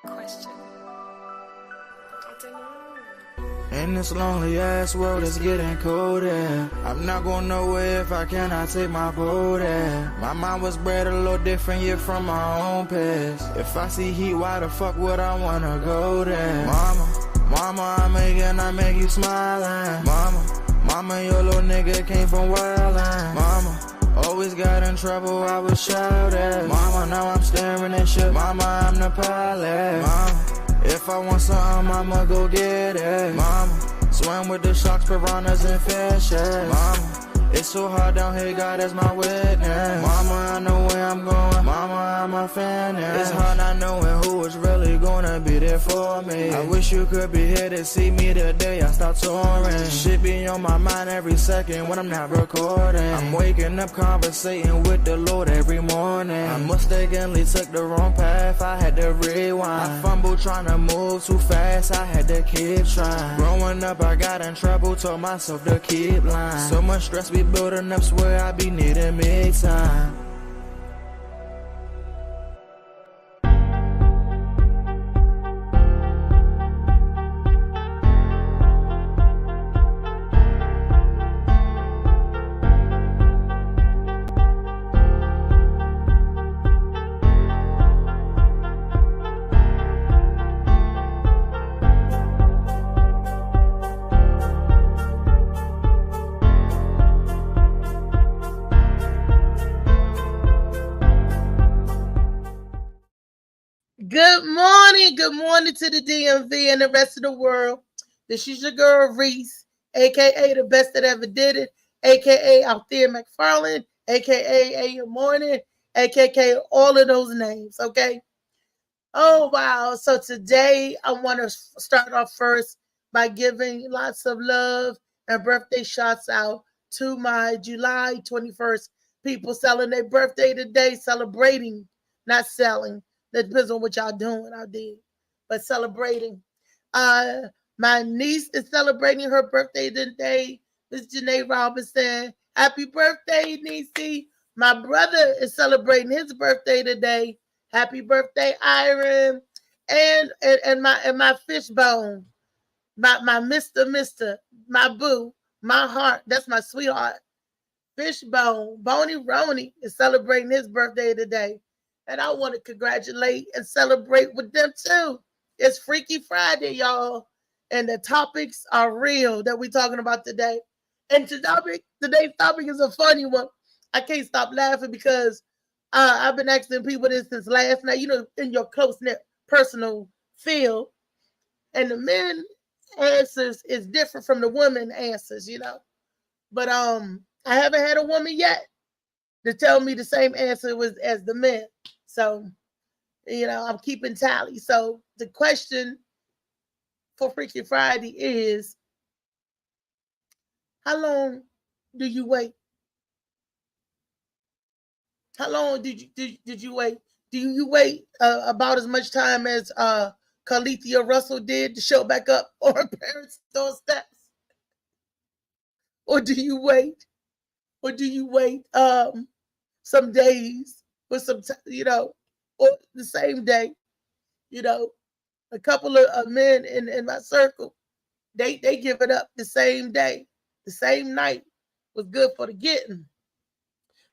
Question. I don't know. In this lonely ass world, it's getting colder. I'm not going nowhere if I cannot take my boat there. My mind was bred a little different, yeah, from my own past. If I see heat, why the fuck would I wanna go there? Mama, I make you smile. Mama, your little nigga came from wildin'. Mama, always got in trouble, I was shouted. Mama, now I'm staring at shit. Mama, I'm the pilot. Mama, if I want something, I'ma go get it. Mama, swim with the sharks, piranhas, and fishes. Mama, it's so hard down here, God is my witness. Mama, I know where I'm going. Mama, I'm a fan. It's hard not knowing who is really gonna be there for me. I wish you could be here to see me the day I start touring. Shit be on my mind every second when I'm not recording. I'm waking up conversating with the Lord every morning. I mistakenly took the wrong path, I had to rewind. I fumbled trying to move too fast, I had to keep trying. Growing up, I got in trouble, told myself to keep lying. So much stress be building up, swear I be needing me time. Good morning to the DMV and the rest of the world. This is your girl Reese, aka the best that ever did it, aka Althea McFarland, aka A.M. Morning, aka all of those names, okay? Oh, wow. So today I want to start off first by giving lots of love and birthday shots out to my July 21st people selling their birthday today, celebrating, not selling. That depends on what y'all doing out there, but celebrating. Uh, my niece is celebrating her birthday today. Miss Janae Robinson. Happy birthday, niecey. My brother is celebrating his birthday today. Happy birthday, Iron. And my fishbone. My Mr. My boo, my heart. That's my sweetheart. Fishbone, Boney Roney is celebrating his birthday today. And I want to congratulate and celebrate with them too. It's Freaky Friday, y'all. And the topics are real that we're talking about today. And today's topic is a funny one. I can't stop laughing because I've been asking people this since last night, in your close-knit personal field. And the men answers is different from the women answers. But I haven't had a woman yet to tell me the same answer was as the men. So, I'm keeping tally. So the question for Freaky Friday is, how long do you wait? How long did you wait? Do you wait about as much time as Carlithia Russell did to show back up on her parents' doorsteps? Or do you wait? Or do you wait some days or or the same day? A couple of men in my circle, they give it up the same day, the same night was good for the getting.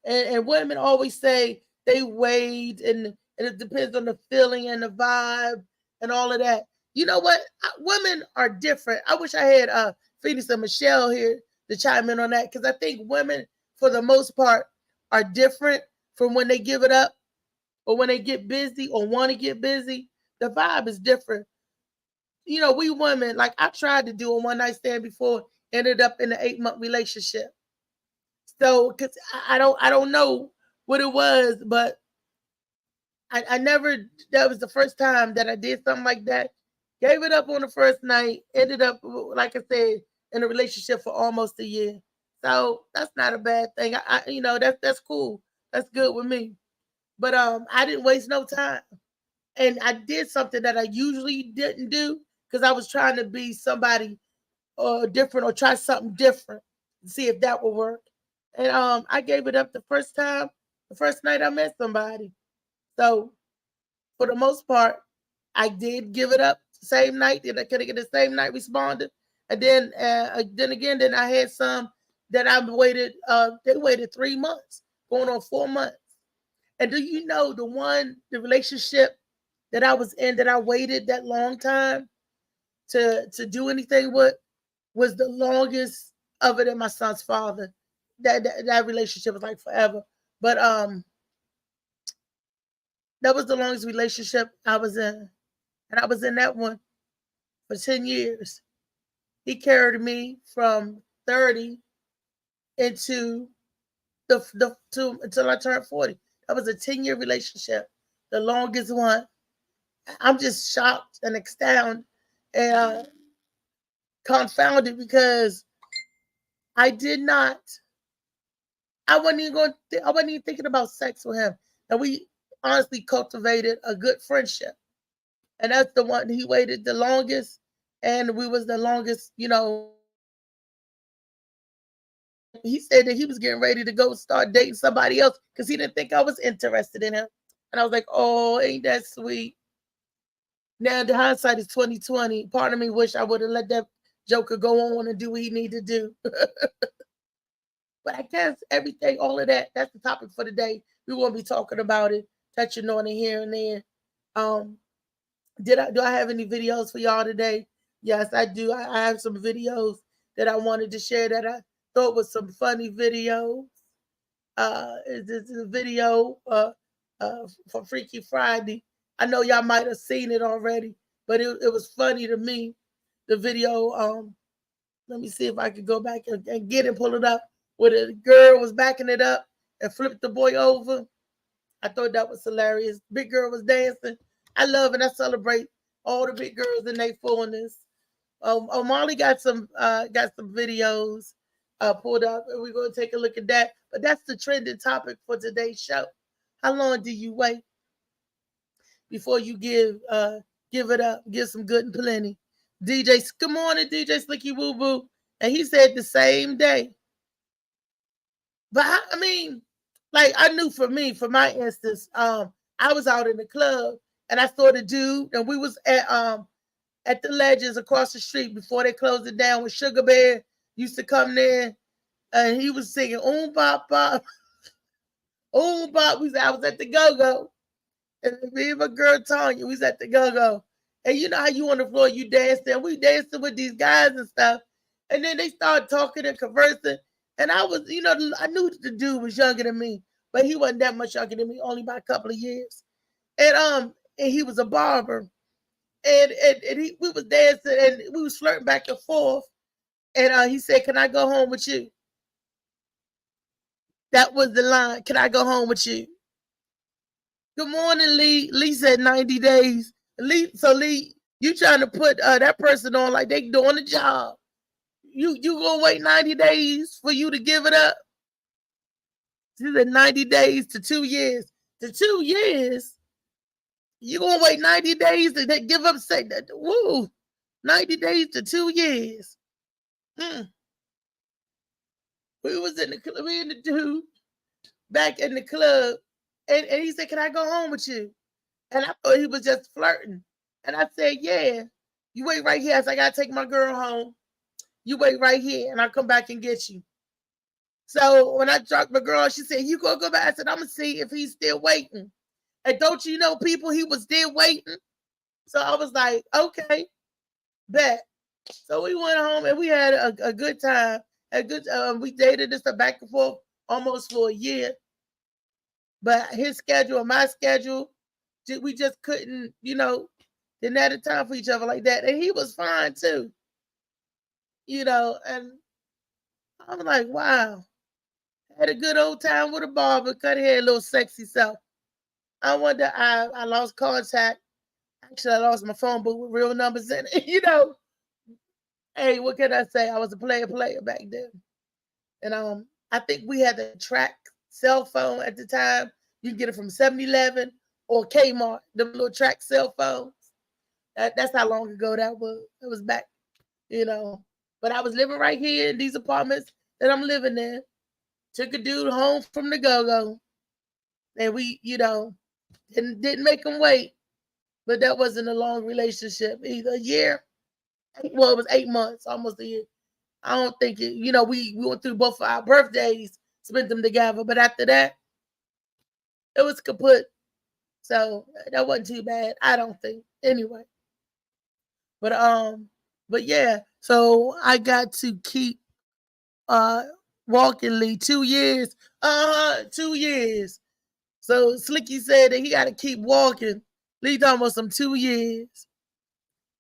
And women always say they wait and it depends on the feeling and the vibe and all of that. You know what? Women are different. I wish I had Phoenix and Michelle here to chime in on that because I think women, for the most part, are different from when they give it up or when they get busy or want to get busy. The vibe is different. We women, like I tried to do a one night stand before, ended up in an 8-month relationship. So, cause I don't know what it was, but I never. That was the first time that I did something like that. Gave it up on the first night. Ended up, like I said, in a relationship for almost a year. So that's not a bad thing. That's cool. That's good with me. But I didn't waste no time, and I did something that I usually didn't do because I was trying to be somebody different, or try something different, see if that will work. And I gave it up the first night I met somebody. So for the most part, I did give it up the same night. Did I could get the same night responded? And then then I had some that I waited. They waited 3 months, going on 4 months. And do you know the relationship that I was in that I waited that long time to do anything with was the longest of it in my son's father. That relationship was like forever. But that was the longest relationship I was in. And I was in that one for 10 years. He carried me from 30 into until I turned 40. That was a 10-year relationship, the longest one. I'm just shocked and astounded and confounded because I wasn't even thinking about sex with him. And we honestly cultivated a good friendship. And that's the one he waited the longest, and we was the longest, he said that he was getting ready to go start dating somebody else because he didn't think I was interested in him. And I was like, oh, ain't that sweet? Now the hindsight is 2020. Part of me wish I would have let that joker go on and do what he needed to do. But I guess everything, all of that, that's the topic for today. We won't be talking about it, touching on it here and there. Do I have any videos for y'all today? Yes, I do. I have some videos that I wanted to share that I thought was some funny videos. This is a video for Freaky Friday. I know y'all might have seen it already, but it was funny to me. The video, let me see if I could go back and get it, pull it up, where the girl was backing it up and flipped the boy over. I thought that was hilarious. Big girl was dancing. I love and I celebrate all the big girls in their fullness. Molly got some videos pulled up, and we're gonna take a look at that. But that's the trending topic for today's show. How long do you wait before you give it up? Give some good and plenty. DJ, good morning, DJ Slicky Woo Boo, and he said the same day. But I mean, like I knew for my instance, I was out in the club and I saw the dude, and we was at the Legends across the street before they closed it down. With Sugar Bear used to come there, and he was singing "Oom Bop Bop, Oom Bop." I was at the Go Go, and me and my girl Tanya, we was at the Go Go, and you know how you on the floor, you dancing, and we dancing with these guys and stuff, and then they started talking and conversing, and I was, I knew the dude was younger than me, but he wasn't that much younger than me, only by a couple of years, and he was a barber. And we was dancing and we was flirting back and forth. And he said, "Can I go home with you?" That was the line. "Can I go home with you?" Good morning, Lee. Lee said 90 days. Lee, you trying to put that person on like they doing the job. You gonna wait 90 days for you to give it up? She said 90 days to 2 years. To 2 years? You gonna wait 90 days to give up? Say that. Woo, 90 days to 2 years. We was in the dude back in the club, and he said, "Can I go home with you?" And I thought he was just flirting. And I said, "Yeah, you wait right here." I said, "I gotta take my girl home. You wait right here, and I'll come back and get you." So when I dropped my girl, she said, "You gonna go back?" I said, "I'm gonna see if he's still waiting." And don't you know, people, he was still waiting. So I was like, okay, bet. So we went home and we had a good time. We dated this back and forth almost for a year. But his schedule and my schedule, we just couldn't, didn't have the time for each other like that. And he was fine too. And I was like, wow. Had a good old time with a barber, cut hair, a little sexy self. I wonder, I lost contact. Actually, I lost my phone book with real numbers in it. Hey, what can I say? I was a player back then. And I think we had the track cell phone at the time. You can get it from 7-Eleven or Kmart, the little track cell phones. That's how long ago that was. It was back, But I was living right here in these apartments that I'm living in. Took a dude home from the go-go. And we, didn't make him wait. But that wasn't a long relationship either. A year. Well, it was 8 months, almost a year. I don't think it, we went through both of our birthdays, spent them together. But after that, it was kaput. So that wasn't too bad, I don't think. Anyway. But yeah, so I got to keep walking Lee 2 years. 2 years. So Slicky said that he got to keep walking. Lee talking about some 2 years.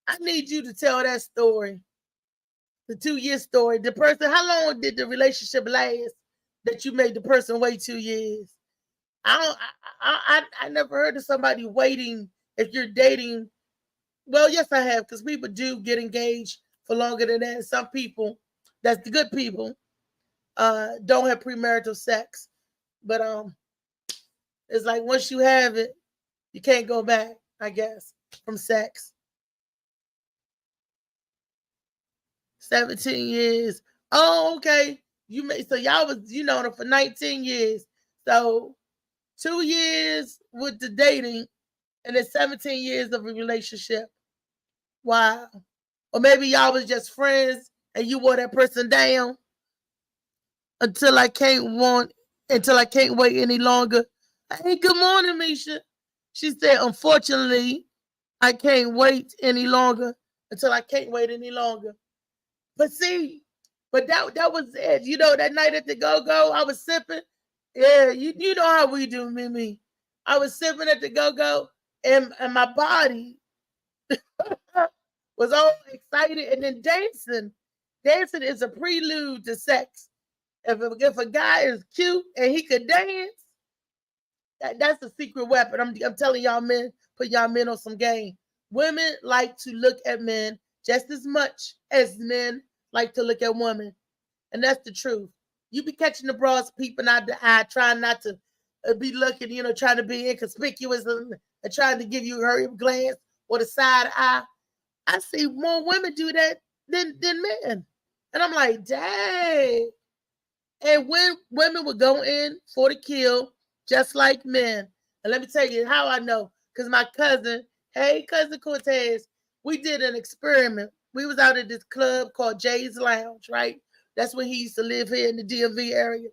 I need you to tell that story. The 2 year story. The person, how long did the relationship last that you made the person wait 2 years? I never heard of somebody waiting if you're dating. Well, yes, I have, because people do get engaged for longer than that. Some people, that's the good people, don't have premarital sex. But it's like once you have it, you can't go back, I guess, from sex. 17 years. Oh, okay. So y'all was them for 19 years. So 2 years with the dating, and then 17 years of a relationship. Wow. Or maybe y'all was just friends and you wore that person down until I can't wait any longer. Hey, good morning, Misha. She said, unfortunately, I can't wait any longer until I can't wait any longer. But see, that was it. That night at the go-go, I was sipping. Yeah, you know how we do, Mimi. I was sipping at the go-go, and my body was all excited, and then dancing. Dancing is a prelude to sex. If a guy is cute and he could dance, that's a secret weapon. I'm telling y'all men, put y'all men on some game. Women like to look at men just as much as men like to look at women. And that's the truth. You be catching the bras peeping out the eye, trying not to be looking, trying to be inconspicuous and trying to give you a hurry up glance or the side eye. I see more women do that than men. And I'm like, dang. And when women would go in for the kill, just like men. And let me tell you how I know. Because my cousin, hey, cousin Cortez, we did an experiment. We was out at this club called Jay's Lounge, right? That's when he used to live here in the DMV area.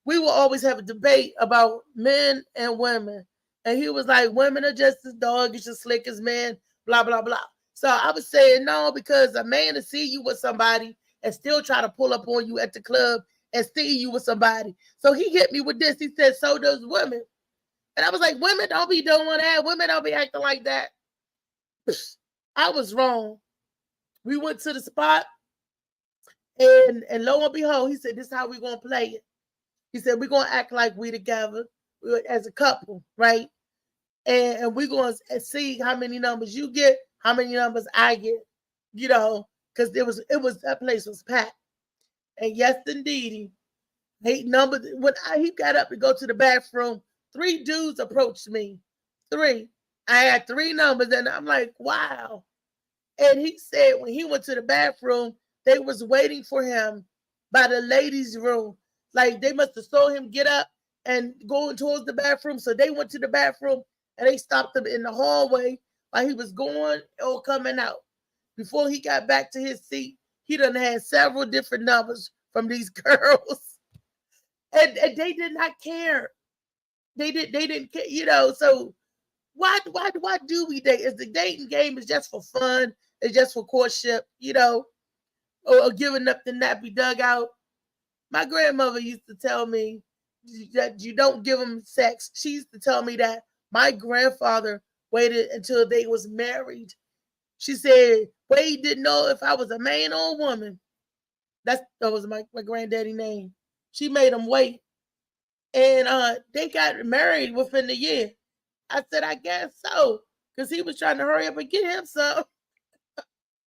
We will always have a debate about men and women. And he was like, women are just as doggish as slick as men, blah, blah, blah. So I was saying no, because a man to see you with somebody and still try to pull up on you at the club and see you with somebody. So he hit me with this. He said, so does women. And I was like, women don't be doing that. Women don't be acting like that. I was wrong. We went to the spot, and lo and behold, he said, this is how we're going to play it. He said, we're going to act like we together as a couple, right? And we're going to see how many numbers you get, how many numbers I get, because that place was packed. And yes, indeed, he when he got up to go to the bathroom, 3 dudes approached me. 3. I had 3 numbers, and I'm like, wow. And he said when he went to the bathroom, they was waiting for him by the ladies' room. Like they must have saw him get up and going towards the bathroom. So they went to the bathroom and they stopped him in the hallway while he was going or coming out. Before he got back to his seat, he done had several different numbers from these girls. And they did not care. They didn't care, so why do we date? Is the dating game is just for fun? It's just for courtship, or giving up the nappy dugout. My grandmother used to tell me that you don't give them sex. She used to tell me that my grandfather waited until they was married. She said, Wade didn't know if I was a man or a woman. That was my granddaddy name. She made him wait. And they got married within the year. I said, I guess so. Because he was trying to hurry up and get him some.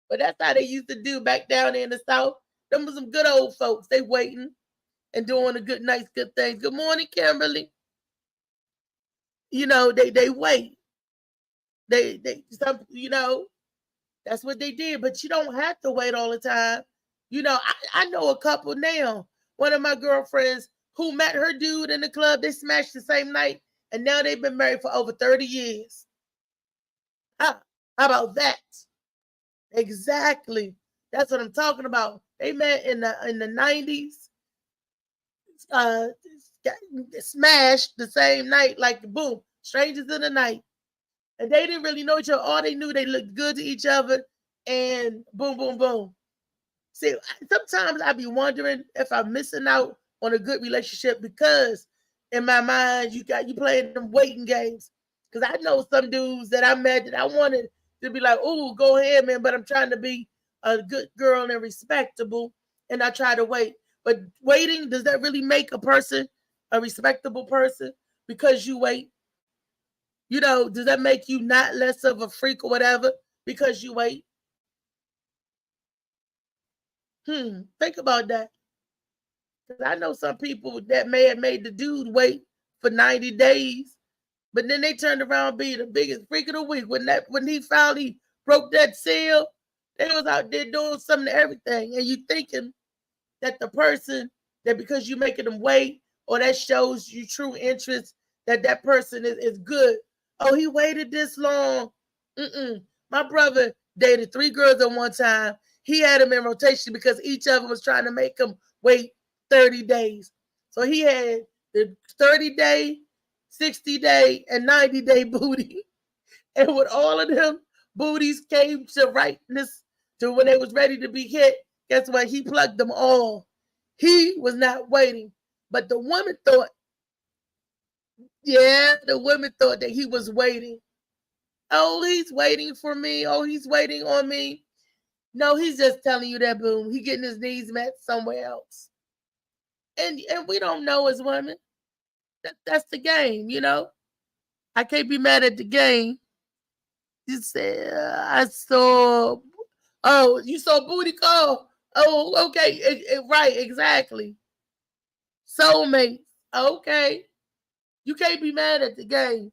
But that's how they used to do back down there in the South. Them was some good old folks. They waiting and doing the good, nice, good things. Good morning, Kimberly. They wait. They that's what they did. But you don't have to wait all the time. You know, I know a couple now. One of my girlfriends who met her dude in the club, they smashed the same night, and now they've been married for over 30 years. How about that? Exactly. That's what I'm talking about. They met in the 90s, uh, smashed the same night, like boom, strangers in the night. And they didn't really know each other. All they knew, they looked good to each other, and boom, boom, boom. See, sometimes I be wondering if I'm missing out on a good relationship because in my mind you playing them waiting games. Because I know some dudes that I met that I wanted to be like, oh, go ahead, man, but I'm trying to be a good girl and respectable, and I try to wait. But waiting, does that really make a person a respectable person because you wait? You know, does that make you not less of a freak or whatever because you wait? Think about that. Because I know some people that may have made the dude wait for 90 days, but then they turned around being the biggest freak of the week. When he finally broke that seal, they was out there doing something to everything. And you thinking that the person that because you making them wait, or that shows you true interest, that person is good. Oh, he waited this long. My brother dated 3 girls at one time. He had them in rotation because each of them was trying to make him wait 30 days. So he had the 30-day, 60-day, and 90-day booty. And with all of them booties came to rightness to when they was ready to be hit, guess what? He plugged them all. He was not waiting. But the woman thought, that he was waiting. Oh, he's waiting for me. Oh, he's waiting on me. No, he's just telling you that, boom, he getting his needs met somewhere else. And we don't know as women. That's the game, you know. I can't be mad at the game. You said, I saw, oh, you saw booty call. Oh, okay, right, exactly. Soulmates, okay. You can't be mad at the game.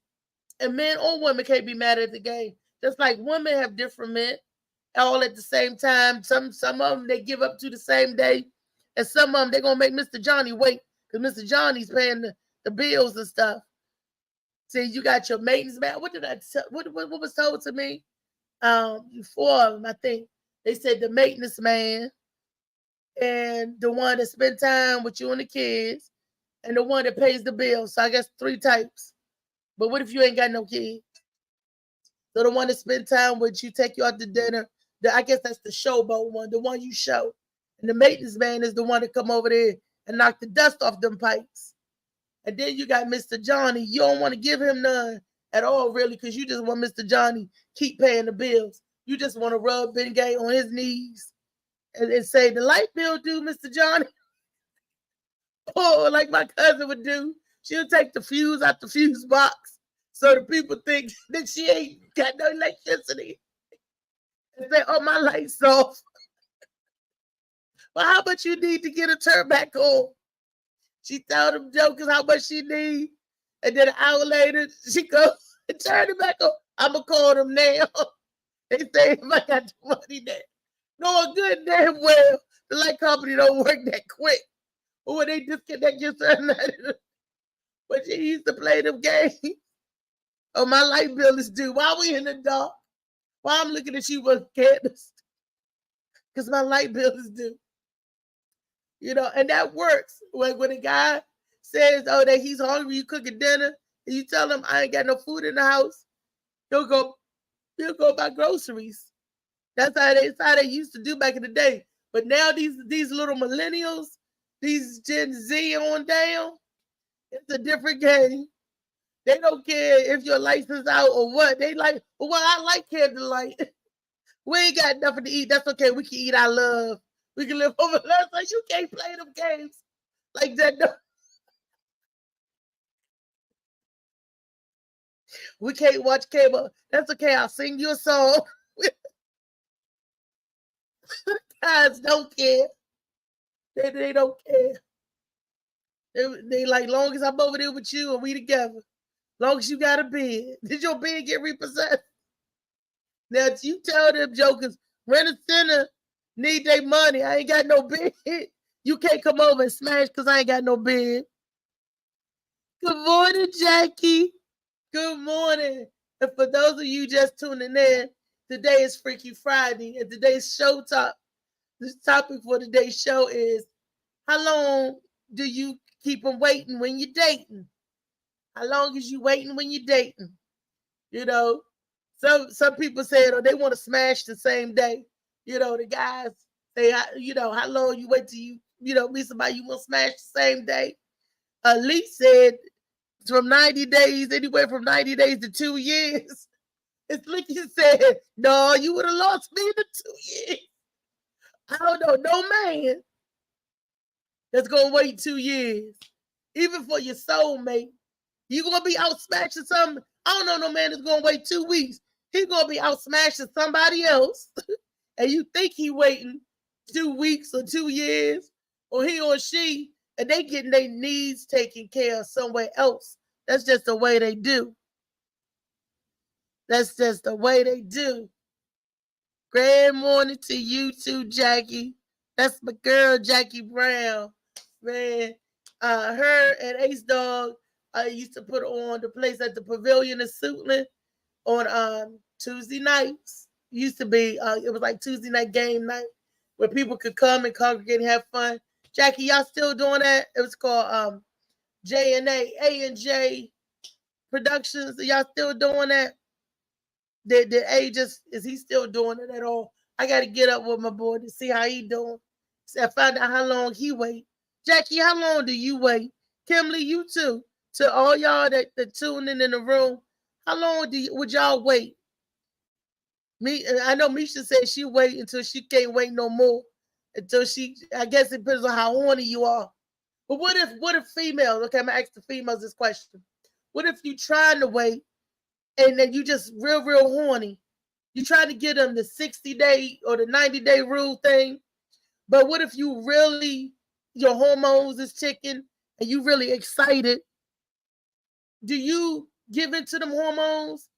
And men or women can't be mad at the game. Just like women have different men all at the same time. Some of them they give up to the same day. And some of them they're going to make Mr. Johnny wait because Mr. Johnny's paying the bills and stuff. See, you got your maintenance man. What did I tell? What was told to me? 4 of them, I think. They said the maintenance man and the one that spend time with you and the kids and the one that pays the bills. So I guess 3 types. But what if you ain't got no kids? So the one that spend time with you, take you out to dinner. I guess that's the showboat one, the one you show. And the maintenance man is the one that come over there and knock the dust off them pipes. And then you got Mr. Johnny. You don't want to give him none at all, really, because you just want Mr. Johnny keep paying the bills. You just want to rub Ben Gay on his knees and say, the light bill due, Mr. Johnny. Oh, like my cousin would do. She'll take the fuse out the fuse box so the people think that she ain't got no electricity. And say, oh, my light's off. Well, how much you need to get a turn back on? She told them jokers how much she need. And then an hour later, she goes and turn it back on. I'm going to call them now. They say if I got the money there. Knowing good damn well the light company don't work that quick. Or when they disconnect your certain but she used to play them games. Oh, my light bill is due. Why we in the dark? Why I'm looking at you with candles? Because my light bill is due. You know, and that works. When a guy says, oh, that he's hungry, you cooking dinner, and you tell him I ain't got no food in the house, he'll go buy groceries. That's how they used to do back in the day. But now these little millennials, these Gen Z on down, it's a different game. They don't care if your lights is out or what. They like, well, I like candlelight. We ain't got nothing to eat. That's okay. We can eat our love. We can live over love. Like you can't play them games like that. No. We can't watch cable. That's okay. I'll sing you a song. Guys don't care. They don't care. They like, long as I'm over there with you and we together. Long as you got a bed. Did your bed get repossessed? Now you tell them jokers, rent a center need their money. I ain't got no bed. You can't come over and smash because I ain't got no bed. Good morning, Jackie. Good morning. And for those of you just tuning in, today is Freaky Friday, and today's show the topic for today's show is, how long do you keep them waiting when you're dating? How long is you waiting when you're dating? You know, some people say, they want to smash the same day. You know, the guys say, how long you wait till you meet somebody you want to smash the same day? Lee said from 90 days, anywhere from 90 days to 2 years. It's like he said, no, you would have lost me in the 2 years. I don't know, no man that's going to wait 2 years. Even for your soulmate. You going to be out smashing something? I don't know no man that's going to wait 2 weeks. He's going to be out smashing somebody else. And you think he waiting 2 weeks or 2 years, or he or she, and they getting their needs taken care of somewhere else. That's just the way they do. That's just the way they do. Good morning to you too, Jackie. That's my girl, Jackie Brown. Man, her and Ace Dog used to put on the place at the Pavilion in Suitland on Tuesday nights. Used to be, it was like Tuesday night game night where people could come and congregate and have fun. Jackie, y'all still doing that? It was called A&J Productions. Are y'all still doing that? Did A is he still doing it at all? I got to get up with my boy to see how he doing. So I find out how long he wait. Jackie, how long do you wait? Kimberly, you too. To all y'all that tuning in the room, how long would y'all wait? I know Misha said she wait until she can't wait no more. Until I guess it depends on how horny you are. But what if females, okay, I'm going to ask the females this question. What if you trying to wait and then you just real horny? You trying to get them the 60-day or the 90-day rule thing. But what if you really, your hormones is ticking and you really excited? Do you give into them hormones?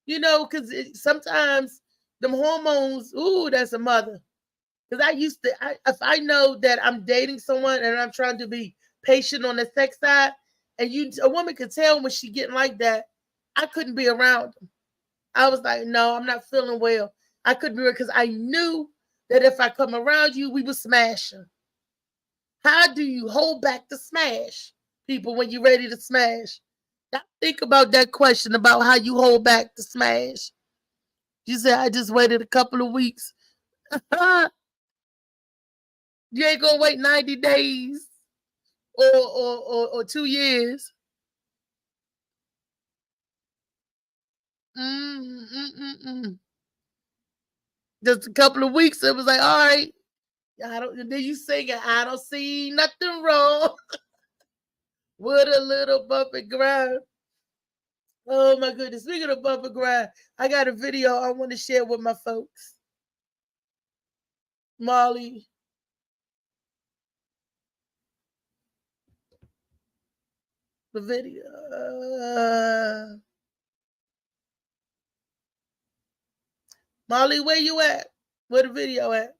You know, because sometimes them hormones, ooh, that's a mother. Because if I know that I'm dating someone and I'm trying to be patient on the sex side, and a woman could tell when she getting like that, I couldn't be around them. I was like, no, I'm not feeling well. I couldn't be, because I knew that if I come around you, we would smash them. How do you hold back the smash, people, when you're ready to smash? Now think about that question about how you hold back the smash. You said, I just waited a couple of weeks. You ain't gonna wait 90 days or 2 years. Just a couple of weeks, it was like, all right. Then you singing, I don't see nothing wrong with a little bump and grind. Oh my goodness. Speaking of bump and grind, I got a video I want to share with my folks. Molly. The video. Molly, where you at? Where the video at?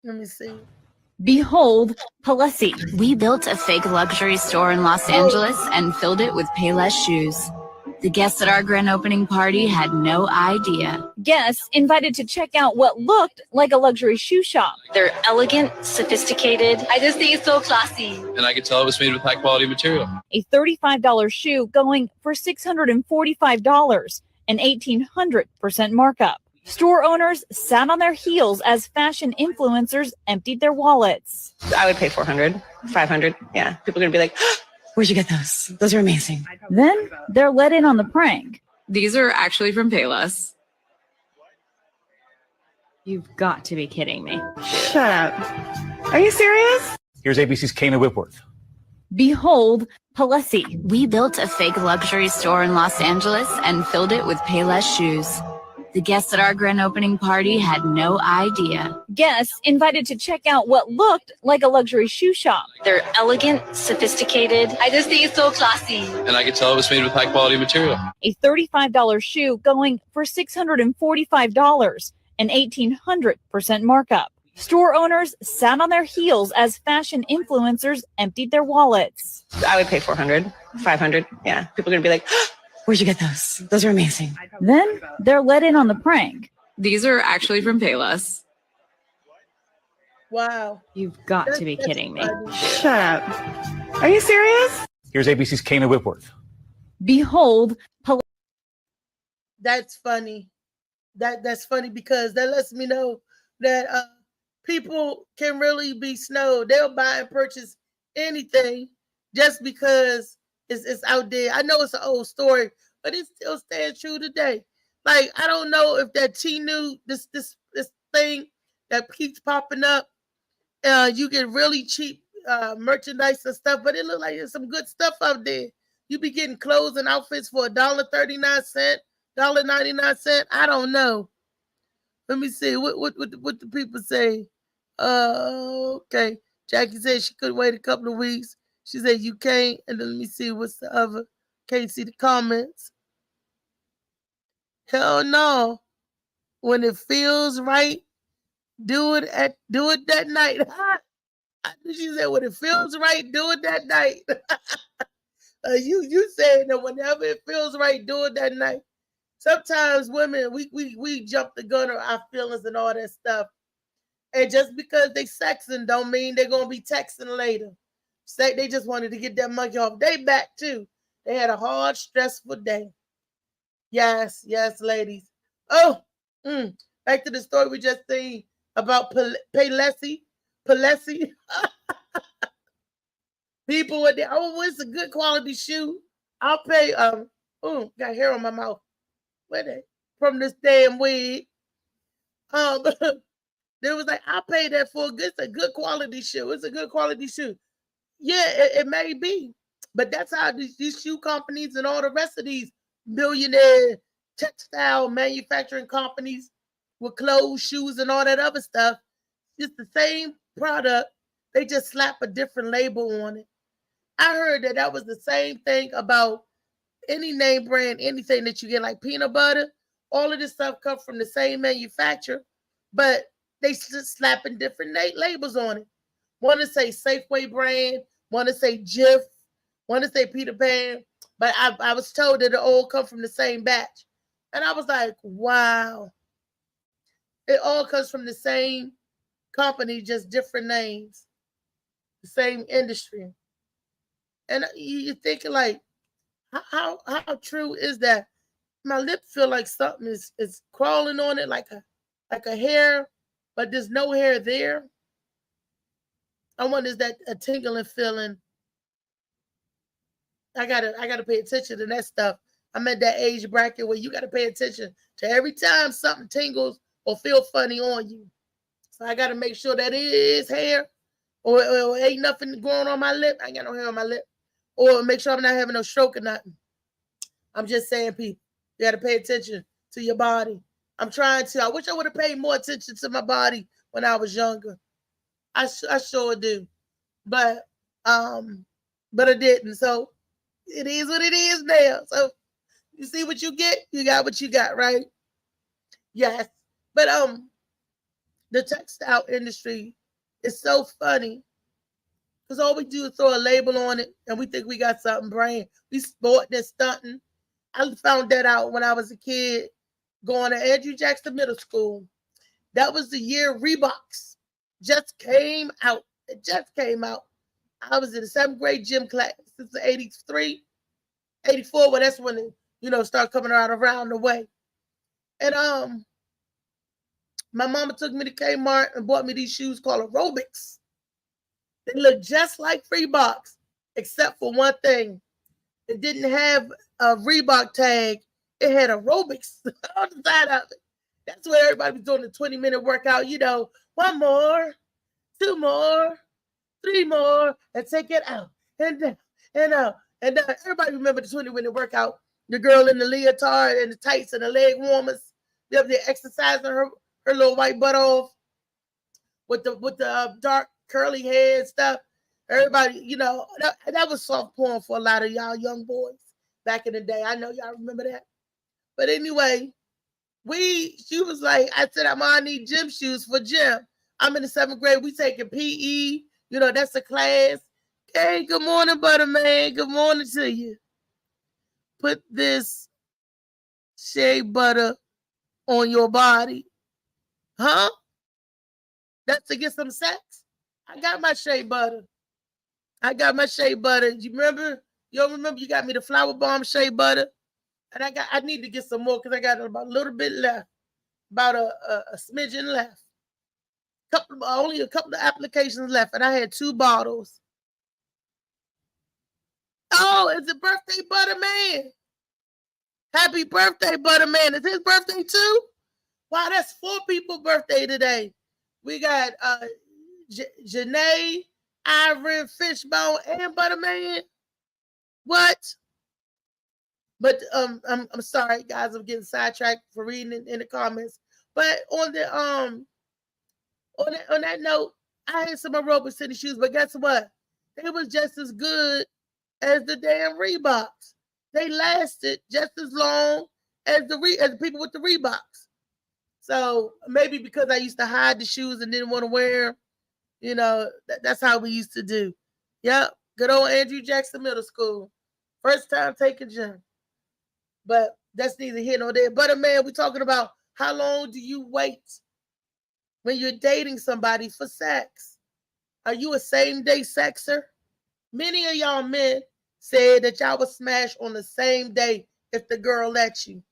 Let me see. Behold, Palessi. We built a fake luxury store in Los Angeles and filled it with Payless shoes. The guests at our grand opening party had no idea. Guests invited to check out what looked like a luxury shoe shop. They're elegant, sophisticated. I just think it's so classy. And I could tell it was made with high quality material. A $35 shoe going for $645, an 1,800% markup. Store owners sat on their heels as fashion influencers emptied their wallets. I would pay $400, $500. Yeah, people are going to be like, where'd you get those? Those are amazing. Then they're let in on the prank. These are actually from Payless. You've got to be kidding me. Shut up. Are you serious? Here's ABC's Kana Whitworth. Behold, Palessi. We built a fake luxury store in Los Angeles and filled it with Payless shoes. The guests at our grand opening party had no idea. Guests invited to check out what looked like a luxury shoe shop. They're elegant, sophisticated. I just think it's so classy. And I could tell it was made with high quality material. A $35 shoe going for $645, an 1,800% markup. Store owners sat on their heels as fashion influencers emptied their wallets. I would pay 400, 500. Yeah. People are going to be like, where'd you get those? Those are amazing. Then they're let in on the prank. These are actually from Payless. Wow. You've got That's- to be that's kidding me. funny. Shut up. Are you serious? Here's ABC's Kana Whitworth. Behold, That's funny. That's funny because that lets me know that people can really be snowed. They'll buy and purchase anything just because it's out there. I know it's an old story, but it still stands true today. Like, I don't know if that Temu, this thing that keeps popping up, you get really cheap merchandise and stuff, but it look like there's some good stuff out there. You be getting clothes and outfits for $1.39, $1.99. I don't know. Let me see. What the people say? Okay. Jackie said she couldn't wait a couple of weeks. She said you can't. And then let me see what's the other. Can't see the comments. Hell no. When it feels right, do it that night. She said when it feels right, do it that night. You said that whenever it feels right, do it that night. Sometimes women, we jump the gun on our feelings and all that stuff. And just because they sexing don't mean they're gonna be texting later. Say they just wanted to get that monkey off their back too. They had a hard, stressful day. Yes, ladies. Oh, back to the story we just seen about Palessi. People with the it's a good quality shoe. I'll pay got hair on my mouth. Where they from this damn wig? They was like, I'll pay that for it's a good quality shoe. It's a good quality shoe. Yeah, it may be, but that's how these shoe companies and all the rest of these millionaire textile manufacturing companies with clothes, shoes, and all that other stuff. It's the same product. They just slap a different label on it. I heard that was the same thing about any name brand, anything that you get like peanut butter. All of this stuff comes from the same manufacturer, but they just slapping different labels on it. Want to say Safeway brand, want to say Jif, want to say Peter Pan, but I was told that it all come from the same batch. And I was like, wow. It all comes from the same company, just different names, the same industry. And you're thinking like, how true is that? My lip feel like something is crawling on it like a hair, but there's no hair there. I wonder, is that a tingling feeling? I gotta pay attention to that stuff. I'm at that age bracket where you gotta pay attention to every time something tingles or feel funny on you. So I gotta make sure that it is hair or ain't nothing growing on my lip. I ain't got no hair on my lip. Or make sure I'm not having no stroke or nothing. I'm just saying, people, you gotta pay attention to your body. I'm trying to. I wish I would have paid more attention to my body when I was younger. I sure do, but I didn't. So it is what it is now. So you see what you get, you got what you got, right? Yes, but the textile industry is so funny because all we do is throw a label on it and we think we got something brand. We sport this stunting. I found that out when I was a kid going to Andrew Jackson Middle School. That was the year Reeboks just came out. It just came out. I was in the 7th grade gym class. This is 83, 84. Well, that's when it, started coming around the way. And my mama took me to Kmart and bought me these shoes called Aerobics. They look just like Reeboks, except for one thing. It didn't have a Reebok tag. It had Aerobics on the side of it. That's where everybody was doing the 20-minute workout. 1 more, 2 more, 3 more, and take it out and down and out and down. Everybody remember the 20-minute workout. The girl in the leotard and the tights and the leg warmers be up there exercising her little white butt off with the dark curly hair and stuff. Everybody, you know, that was soft porn for a lot of y'all young boys back in the day. I know y'all remember that. But anyway, she was like, I said, I need gym shoes for gym. I'm in the 7th grade. We taking PE. You know, that's a class. Hey, good morning, Butterman. Good morning to you. Put this shea butter on your body. Huh? That's to get some sex? I got my shea butter. You remember? You don't remember you got me the Flower Bomb shea butter? And I need to get some more because I got about a little bit left. About a smidgen left. Only a couple of applications left. And I had 2 bottles. Oh, it's a birthday, Butterman. Happy birthday, Butterman. It's his birthday too? Wow, that's 4 people's birthday today. We got Janae, Ivory, Fishbone, and Butterman. What? But I'm sorry, guys. I'm getting sidetracked for reading in the comments. But on that note, I had some aerobic city shoes, but guess what? They was just as good as the damn Reeboks. They lasted just as long as the people with the Reeboks. So maybe because I used to hide the shoes and didn't want to wear them, you know, that's how we used to do. Yep, good old Andrew Jackson Middle School. First time taking gym. But that's neither here nor there. But man, we're talking about how long do you wait when you're dating somebody for sex? Are you a same-day sexer? Many of y'all men said that y'all would smash on the same day if the girl let you.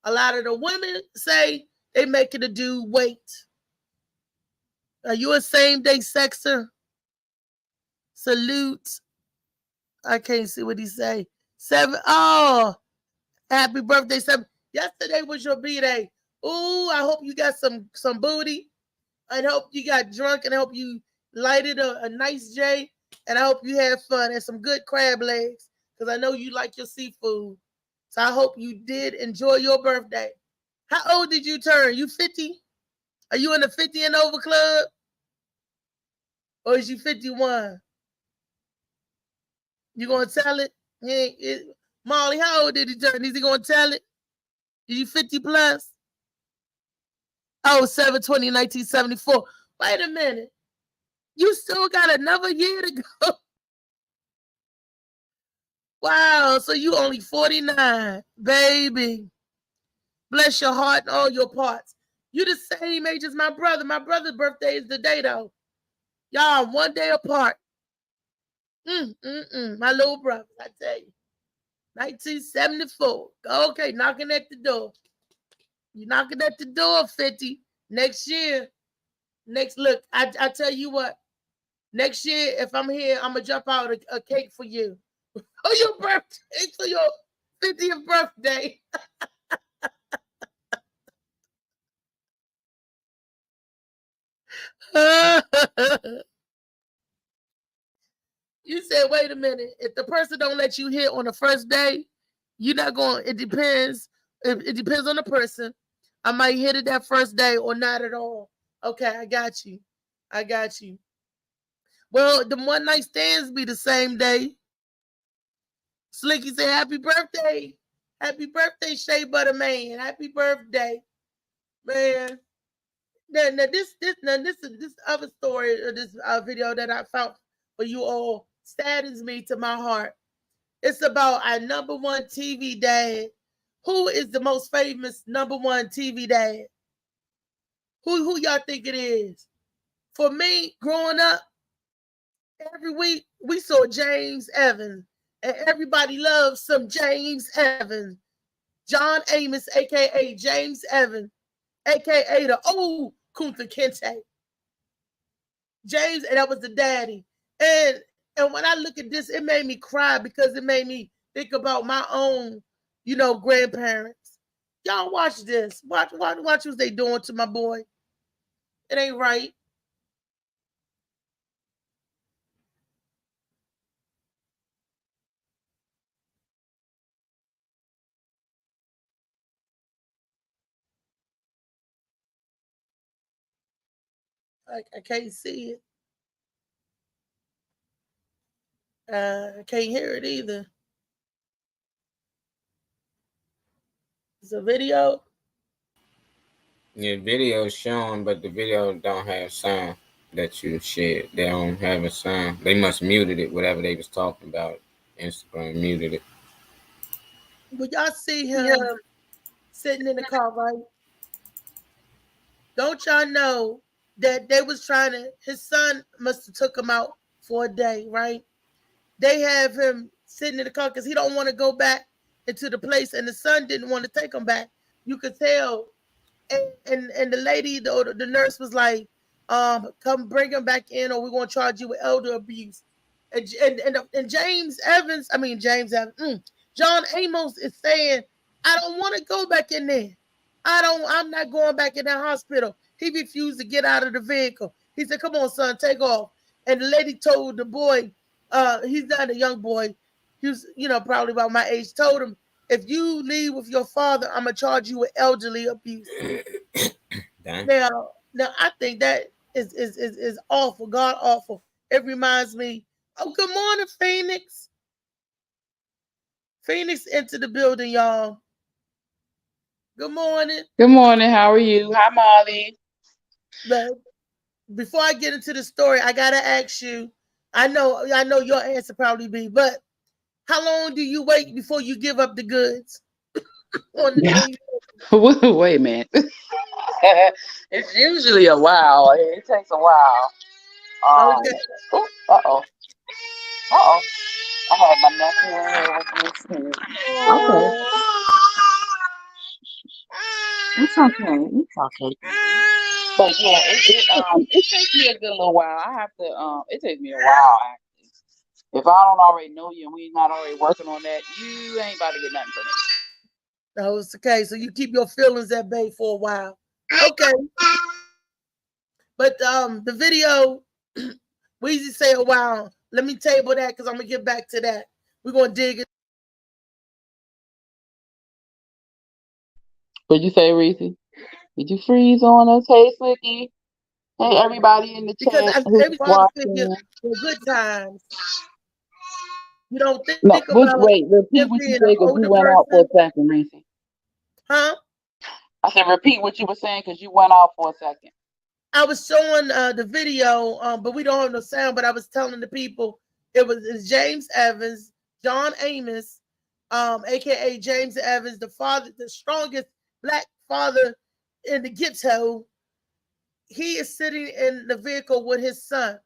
A lot of the women say they make it a dude wait. Are you a same-day sexer? Salute. I can't see what he say. 7. Oh, happy birthday, 7. Yesterday was your B-Day. Ooh, I hope you got some booty. I hope you got drunk, and I hope you lighted a nice J, and I hope you had fun and some good crab legs, because I know you like your seafood. So I hope you did enjoy your birthday. How old did you turn? You 50? Are you in the 50 and over club? Or is you 51? You gonna tell it? Molly, how old did he turn? Is he gonna tell it? Is you 50 plus? Oh, 7/20/1974. Wait a minute. You still got another year to go. Wow, so you only 49, baby. Bless your heart and all your parts. You the same age as my brother. My brother's birthday is today, though. Y'all 1 day apart. My little brother, I tell you. 1974. Okay, knocking at the door. You knocking at the door, 50. Next year. Look, I tell you what. Next year, if I'm here, I'm going to jump out a cake for you. Oh, your birthday, for your 50th birthday. You said, wait a minute. If the person don't let you hit on the first day, you're not going. It depends. It depends on the person. I might hit it that first day or not at all. Okay, I got you. Well, the one night stands be the same day. Slicky said, happy birthday. Happy birthday, Shea Butter Man. Happy birthday. Man. Now this other story or this video that I found for you all saddens me to my heart. It's about our number 1 TV dad. Who is the most famous number 1 TV dad? Who y'all think it is? For me, growing up, every week we saw James Evans, and everybody loves some James Evans. John Amos, aka James Evans, aka the old Kunta Kinte. James, and that was the daddy. And when I look at this, it made me cry because it made me think about my own, grandparents. Y'all watch this. Watch what they doing to my boy. It ain't right. I can't see it. I can't hear it either. It's a video. Yeah, video showing, but the video don't have sound that you shared. They don't have a sound. They must muted it, whatever they was talking about. Instagram muted it. Will y'all see him sitting in the car, right? Don't y'all know that they was trying to, his son must have took him out for a day, right? They have him sitting in the car because he don't want to go back into the place, and the son didn't want to take him back. You could tell. And the lady, the nurse was like, come bring him back in or we're going to charge you with elder abuse. And James Evans, John Amos is saying, I don't want to go back in there. I'm not going back in that hospital. He refused to get out of the vehicle. He said, come on, son, take off. And the lady told the boy, he's not a young boy, he was, probably about my age, told him, if you leave with your father, I'm going to charge you with elderly abuse. Now, I think that is awful, God awful. It reminds me, good morning, Phoenix. Phoenix into the building, y'all. Good morning. Good morning. How are you? Hi, Molly. But before I get into the story, I got to ask you, I know your answer probably be, but how long do you wait before you give up the goods? Wait a minute. It's usually a while. It takes a while. Okay. Uh-oh. I had my nephew in here with me too. Okay. It's okay. But yeah, it takes me a good little while. I have to it takes me a while actually. If I don't already know you and we're not already working on that, you ain't about to get nothing from me. No, it's okay. So you keep your feelings at bay for a while. Okay. But the video, Weezy say a while. Let me table that because I'm gonna get back to that. We're gonna dig it. What'd you say, Reese? Did you freeze on us? Hey, Slicky. Hey, everybody in the chat who's watching. Good times. You don't think No, about wait, repeat what you said because you went out for a second, Reese. Huh? I said repeat what you were saying because you went out for a second. I was showing the video, but we don't have no sound, but I was telling the people it's James Evans, John Amos, aka James Evans, the father, the strongest black father in the ghetto. He is sitting in the vehicle with his son.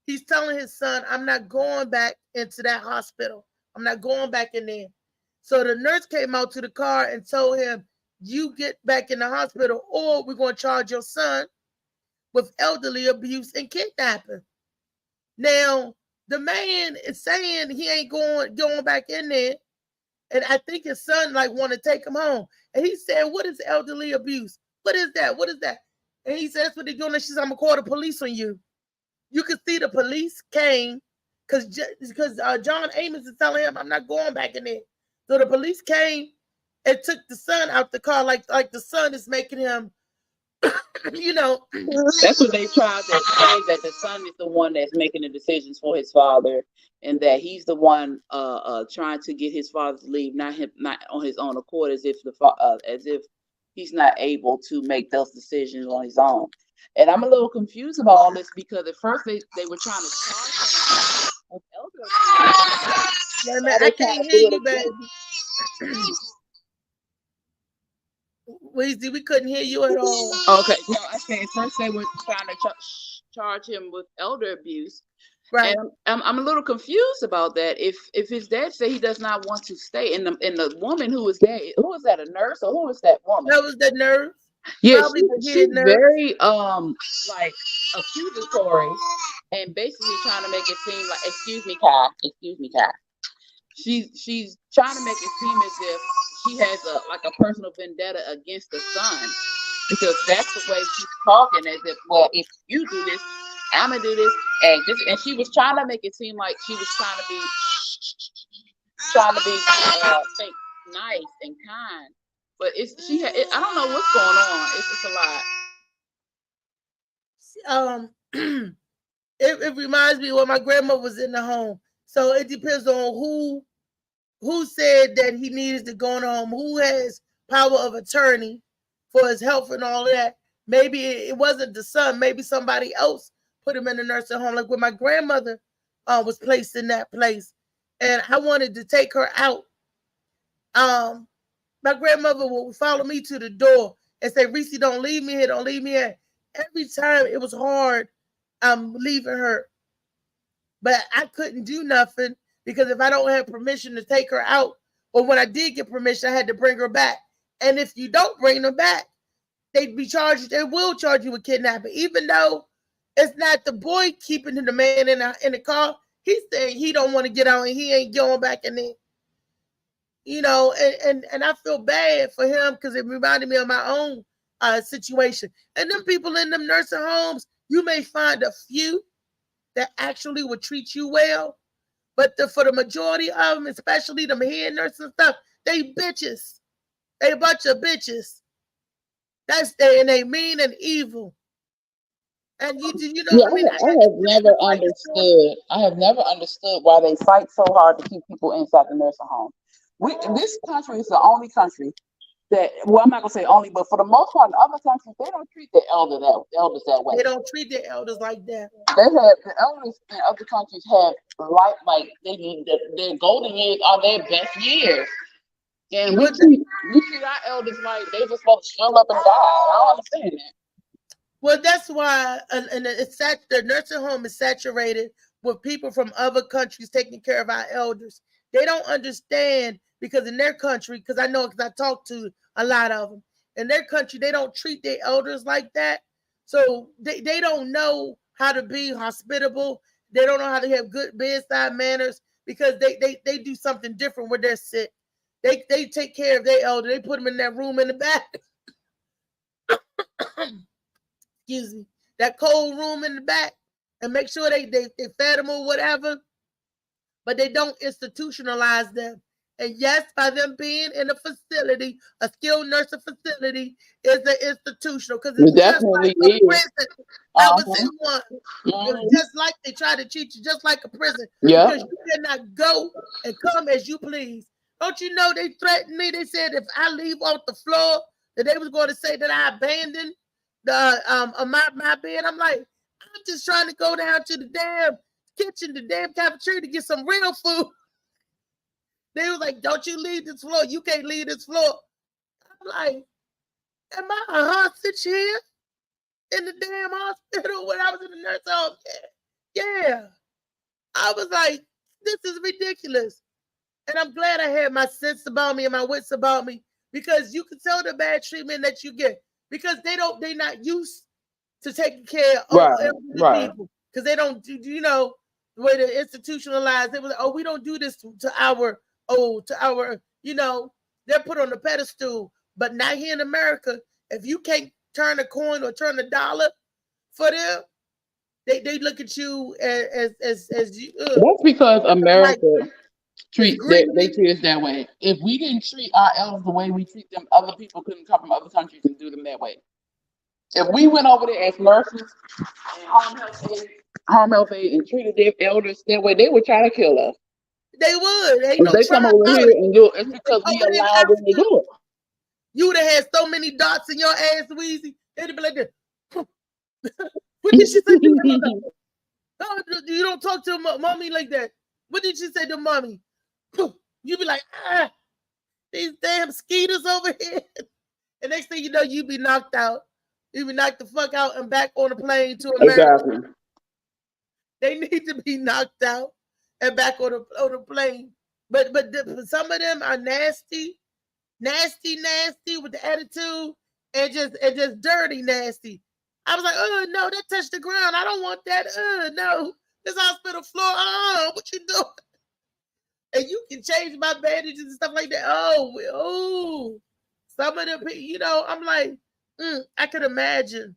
He's telling his son, I'm not going back into that hospital. I'm not going back in there. So the nurse came out to the car and told him, you get back in the hospital or we're going to charge your son with elderly abuse and kidnapping. Now, the man is saying he ain't going back in there. And I think his son want to take him home. And he said, what is elderly abuse? What is that? What is that? And he said, that's what they're doing. And she said, I'm going to call the police on you. You could see the police came because John Amos is telling him, I'm not going back in there. So the police came and took the son out the car like the son is making him, That's what they tried to say, that the son is the one that's making the decisions for his father and that he's the one trying to get his father to leave, not on his own accord, as if he's not able to make those decisions on his own. And I'm a little confused about all this because at first they were trying to charge him with elder. I can't hear you, baby. Weezy, we couldn't hear you at all. Okay, no, I said at first they were trying to charge him with elder abuse. Right. And I'm a little confused about that. If his dad said he does not want to stay, and the woman who was there, who is that, a nurse or who is that woman? That was the nurse. Yeah, she's very accusatory and basically trying to make it seem like, excuse me, Kai. She's trying to make it seem as if she has a personal vendetta against the son, because that's the way she's talking, as if, well, if you do this, I'm gonna do this, and she was trying to make it seem like she was trying to be fake nice and kind. But I don't know what's going on. It's a lot. it reminds me when my grandma was in the home. So it depends on who said that he needed to go in the home, who has power of attorney for his health and all that. Maybe it wasn't the son, maybe somebody else put him in the nursing home. Like when my grandmother was placed in that place, and I wanted to take her out. My grandmother would follow me to the door and say, "Reese, don't leave me here, don't leave me here." Every time it was hard leaving her. But I couldn't do nothing because if I don't have permission to take her out, or when I did get permission, I had to bring her back. And if you don't bring them back, they will charge you with kidnapping. Even though it's not the boy keeping the man in the car, he's saying he don't want to get out and he ain't going back in there. You know, and I feel bad for him because it reminded me of my own situation. And them people in them nursing homes, you may find a few that actually would treat you well, but for the majority of them, especially them head nurses and stuff, they bitches. They a bunch of bitches. And they mean and evil. And you know, Yeah, I mean, I have never understood why they fight so hard to keep people inside the nursing home. This country is the only country that, well, I'm not gonna say only, but for the most part, in other countries, they don't treat the elders that way. They don't treat their elders like that. The elders in other countries have like their golden years are their best years. And we treat our elders like they just supposed to shrivel up and die. I don't understand that. Well, that's why the nursing home is saturated with people from other countries taking care of our elders. They don't understand because in their country, because I know because I talk to a lot of them, in their country, they don't treat their elders like that. So they don't know how to be hospitable. They don't know how to have good bedside manners because they do something different when they're sick. They take care of their elder. They put them in that room in the back. Excuse me. That cold room in the back and make sure they fed them or whatever. But they don't institutionalize them. And yes, by them being in a facility, a skilled nursing facility is an institutional because it's just like a prison. I was in one. It's just like they try to treat you just like a prison. Yeah. Because you cannot go and come as you please. Don't you know they threatened me? They said if I leave off the floor, that they was going to say that I abandoned my bed. I'm like, I'm just trying to go down to the damn kitchen, the damn cafeteria to get some real food. They was like, don't you leave this floor. You can't leave this floor. I'm like, am I a hostage here in the damn hospital when I was in the nursing home? Yeah. I was like, this is ridiculous. And I'm glad I had my sense about me and my wits about me because you can tell the bad treatment that you get because they're not used to taking care of people because they don't do, you know, the way they're institutionalized. They were like, oh, we don't do this to our, you know, they're put on the pedestal, but not here in America. If you can't turn a coin or turn a dollar for them, they look at you as you. That's because America they treat us that way. If we didn't treat our elders the way we treat them, other people couldn't come from other countries and do them that way. If we went over there as nurses and home health aid and treated their elders that way, they would try to kill us. They would. If they come over here and do it, it's because we allow them to do it. You would have had so many dots in your ass, Weezy. They'd be like this. What did she say to your mother? Oh, you don't talk to mommy like that. What did she say to mommy? You be like, these damn skeeters over here. And next thing you know, you be knocked out. You be knocked the fuck out and back on the plane to America. Exactly. They need to be knocked out and back on the plane. But some of them are nasty with the attitude and just dirty nasty. I was like, oh no, that touched the ground. I don't want that. No, this hospital floor. What you doing? And you can change my bandages and stuff like that. Oh, some of them, you know, I'm like, I could imagine.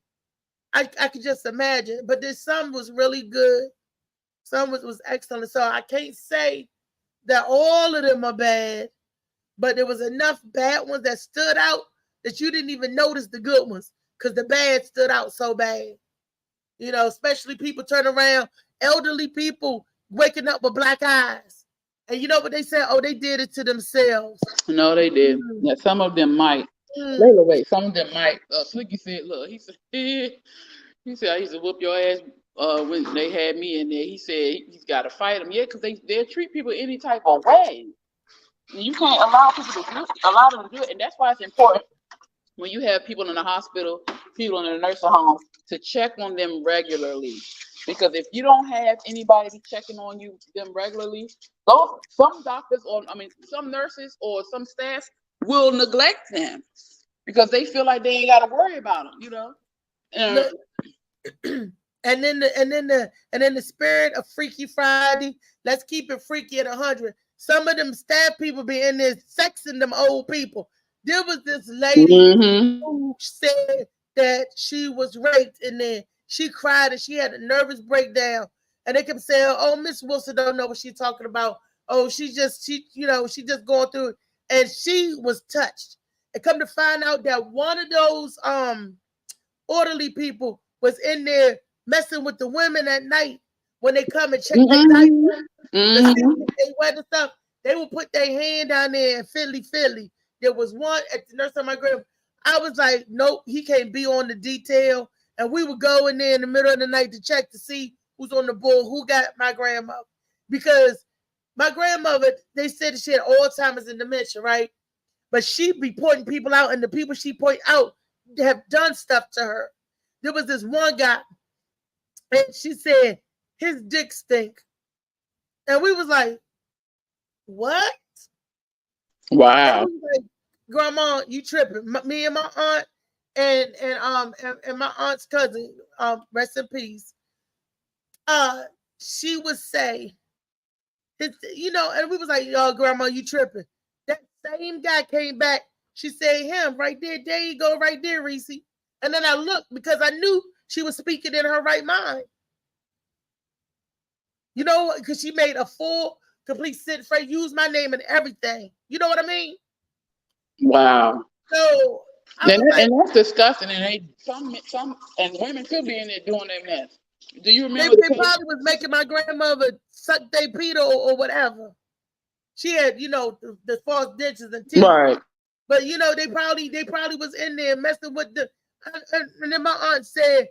I could just imagine. But this some was really good. Some was excellent. So I can't say that all of them are bad, but there was enough bad ones that stood out that you didn't even notice the good ones because the bad stood out so bad. You know, especially people turn around, elderly people waking up with black eyes. And you know what they said? Oh, they did it to themselves. No, they did. Yeah, some of them might. Layla, wait, some of them might. Slicky said, look, he said, he said, I used to whoop your ass when they had me in there. He said he's got to fight them. Yeah, because they'll treat people any type of way. And you can't allow them to do it. And that's why it's important when you have people in the hospital, people in the nursing home, to check on them regularly. Because if you don't have anybody checking on them regularly, some doctors some nurses or some staff will neglect them because they feel like they ain't got to worry about them, you know. And then the spirit of Freaky Friday, let's keep it freaky at 100. Some of them staff people be in there sexing them old people. There was this lady who said that she was raped in there. She cried and she had a nervous breakdown. And they kept saying, oh, Miss Wilson don't know what she's talking about. Oh, she just going through it. And she was touched. And come to find out that one of those orderly people was in there messing with the women at night when they come and check their diapers. They wear the stuff. They will put their hand down there and fiddly. There was one at the nurse on my grandma. I was like, nope, he can't be on the detail. And we would go in there in the middle of the night to check to see who's on the board, who got my grandmother. Because my grandmother, they said that she had Alzheimer's and dementia, right? But she'd be pointing people out, and the people she point out have done stuff to her. There was this one guy, and she said, his dick stink. And we was like, what? Wow. Like, Grandma, you tripping. Me and my aunt and my aunt's cousin, rest in peace. She would say, and we was like, yo, Grandma, you tripping. That same guy came back. She said, him right there. There you go, right there, Reese. And then I looked because I knew she was speaking in her right mind. You know, because she made a full, complete sentence, used my name and everything. You know what I mean? Wow. So, and that's disgusting. And some women could be in there doing their mess. Do you remember? They probably was making my grandmother suck their Peter or whatever. She had, the false dentures and teeth. Right. But they probably was in there messing with the. And then my aunt said,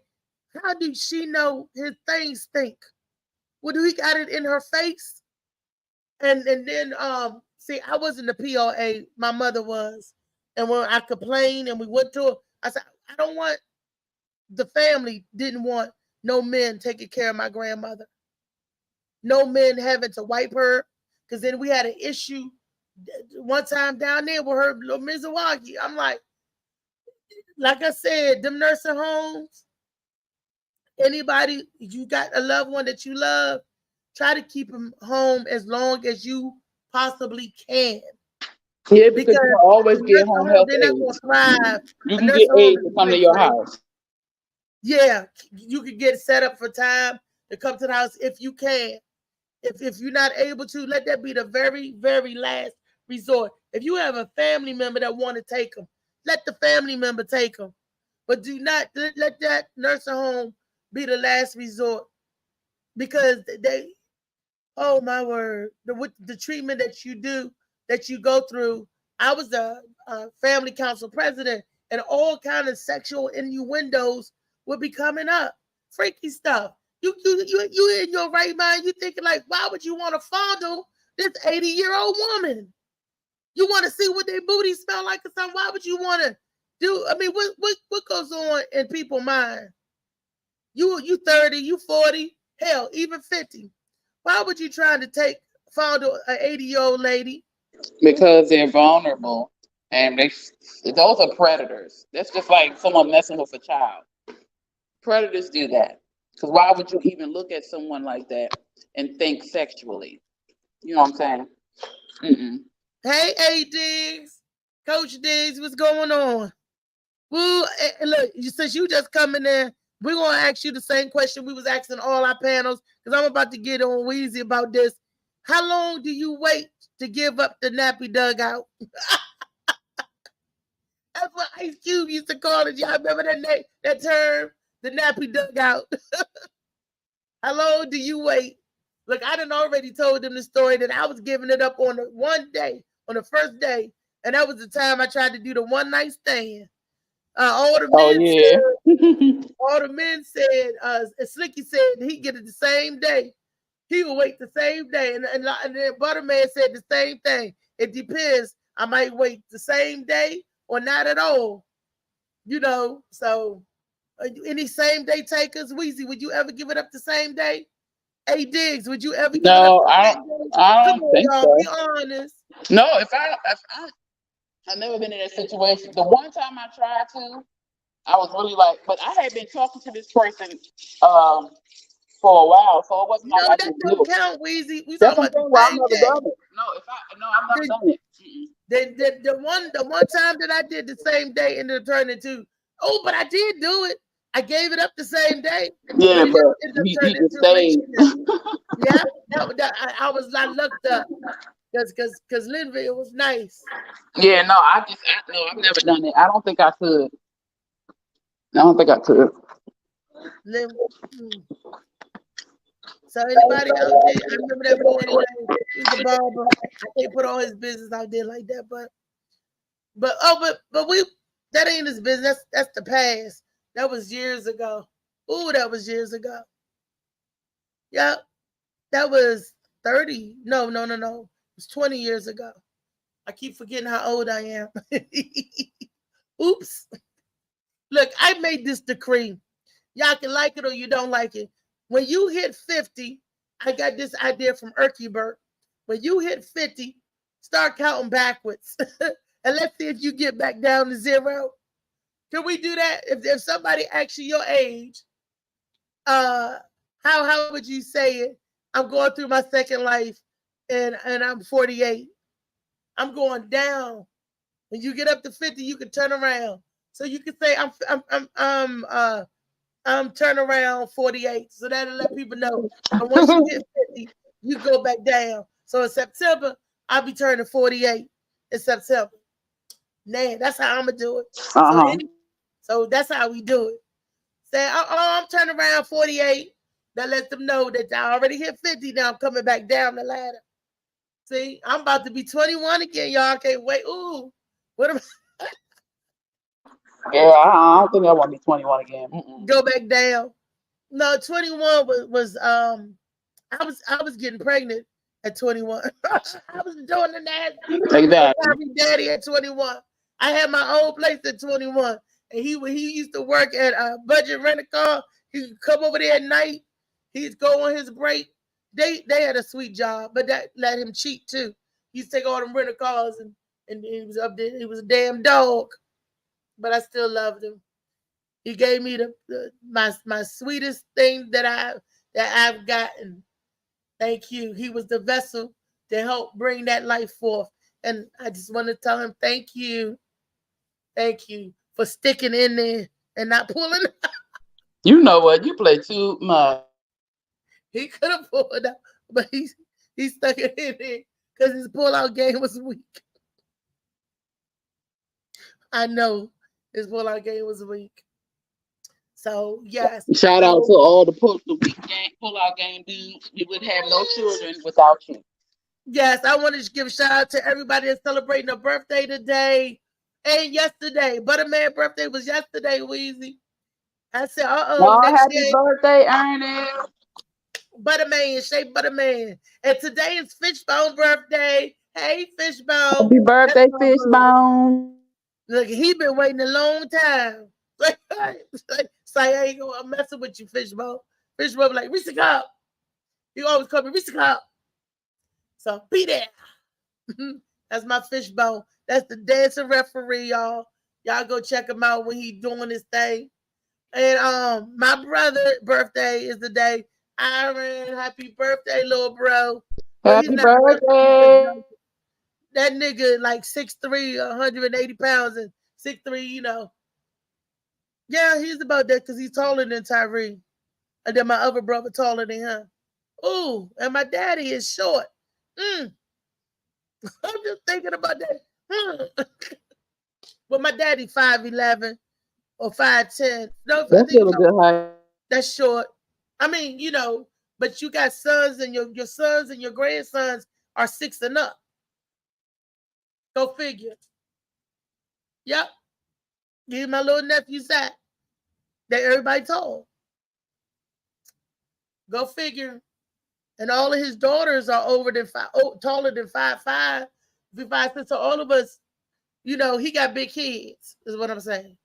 "How do she know his things stink? Well, do he got it in her face?" And then see, I wasn't the POA. My mother was, and when I complained and we went to her, I said, "I don't want." The family didn't want no men taking care of my grandmother. No men having to wipe her, because then we had an issue one time down there with her little Mizawaki. I'm like I said, them nursing homes, anybody, you got a loved one that you love, try to keep them home as long as you possibly can. Yeah, because you always get home health aid. You can get aid to come to your house. Yeah, you can get set up for time to come to the house if you can. If you're not able to, let that be the very, very last resort. If you have a family member that want to take them, let the family member take them. But do not let that nursing home be the last resort, because they, oh my word, the treatment that you go through. I was a family council president, and all kind of sexual innuendos would be coming up. Freaky stuff. You in your right mind, you thinking like, why would you want to fondle this 80-year-old woman? You want to see what their booty smell like or something? Why would you want to do? I mean, what goes on in people's mind? You 30, you 40, hell, even 50. Why would you try to fondle an 80-year-old lady? Because they're vulnerable, and those are predators. That's just like someone messing with a child. Predators do that. Because why would you even look at someone like that and think sexually? You know what I'm saying? Mm-mm. Hey, A. Diggs, Coach Diggs, what's going on? Well, look, since you just coming there, we're going to ask you the same question we was asking all our panels, because I'm about to get on Weezy about this. How long do you wait to give up the nappy dugout? That's what Ice Cube used to call it. Y'all remember that term? the nappy dugout. How long do you wait? Look, I done already told them the story that I was giving it up on the one day, on the first day, and that was the time I tried to do the one night stand. All the men said, Slicky said he get it the same day. He will wait the same day, and then Butterman said the same thing. It depends. I might wait the same day or not at all. You know, so any same day takers, Weezy, would you ever give it up the same day? A Diggs, would you ever give it up the same day? I don't think so. Be honest. No, I've never been in that situation. The one time I tried to, I was really like, but I had been talking to this person for a while, so it wasn't like I just knew. Don't count, Weezy. We That's talking the about thing. the I've never done it. I've never done it. The one time that I did the same day and it turned into, oh, but I did do it. I gave it up the same day. Yeah, but he just stayed. Yeah, I looked up because Linville was nice. Yeah, no, I've never done it. I don't think I could. So anybody else? I remember that boy anyway. He's a barber. I can't put all his business out there like that, but we, that ain't his business. That's the past. That was years ago. Ooh, that was years ago. Yeah, that was 30. No. It was 20 years ago. I keep forgetting how old I am. Oops. Look, I made this decree. Y'all can like it or you don't like it. When you hit 50, I got this idea from Erkebert. When you hit 50, start counting backwards. And let's see if you get back down to 0. Can we do that? If somebody asks you your age, how would you say it? I'm going through my second life and I'm 48. I'm going down. When you get up to 50, you can turn around. So you can say I'm turn around 48. So that'll let people know. And once you hit 50, you go back down. So in September, I'll be turning 48 in September. Man, that's how I'm gonna do it. So that's how we do it. Say, I'm turning around 48. That lets them know that I already hit 50. Now I'm coming back down the ladder. See, I'm about to be 21 again. Y'all can't wait. Ooh, what am I? Yeah, I don't think I want to be 21 again. Go back down. No, 21 was I was getting pregnant at 21. I was doing the nasty. Exactly. Daddy at 21. I had my own place at 21, and he used to work at Budget Rent-A-Car. He would come over there at night. He'd go on his break. They had a sweet job, but that let him cheat too. He used to take all them rent-a-cars and he was up there. He was a damn dog, but I still loved him. He gave me my sweetest thing that I've gotten. Thank you. He was the vessel to help bring that life forth. And I just want to tell him thank you. Thank you for sticking in there and not pulling out. You know what? You play too much. He could have pulled out, but he stuck it in there because his pull-out game was weak. I know his pull-out game was weak. So yes. Shout out to all the pull-out game dudes. We would have no children without you. Yes, I wanted to give a shout out to everybody that's celebrating a birthday today and yesterday. Butterman's birthday was yesterday, Weezy. I said, happy birthday, Ernest. Butterman, Shea Butterman. And today is Fishbone birthday. Hey, Fishbone. Happy birthday, Fishbone. Look, he been waiting a long time. So I ain't gonna messing with you, Fishbone. Fishbone be like, reach the cup. He always call me, reach the cup. So be there. That's my Fishbone. That's the dancing referee, y'all. Y'all go check him out when he doing his thing. And my brother's birthday is the day. Aaron, happy birthday, little bro. Happy birthday. That nigga like 6'3", 180 pounds, and 6'3", you know. Yeah, he's about that because he's taller than Tyree. And then my other brother taller than him. Ooh, and my daddy is short. I'm just thinking about that. But my daddy 5'11", or 5'10". No, I That's think still a good height. that's short. I mean, but you got sons, and your sons and your grandsons are 6 and up. Go figure. Yep. Give my little nephew Zach that everybody told. Go figure. And all of his daughters are taller than 5'5", 5'6". So all of us, he got big kids, is what I'm saying.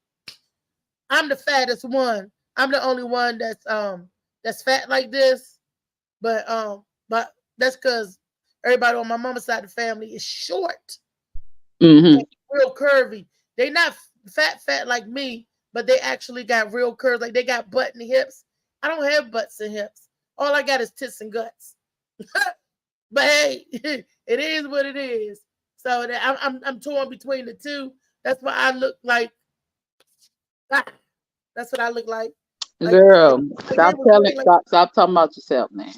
I'm the fattest one. I'm the only one that's fat like this. But that's because everybody on my mama's side of the family is short. Mm-hmm. Real curvy. They not fat like me, but they actually got real curves. Like they got butt and hips. I don't have butts and hips. All I got is tits and guts. But hey, it is what it is. So I'm torn between the two. That's why I look like. That's what I look like. Girl, stop talking about yourself, man.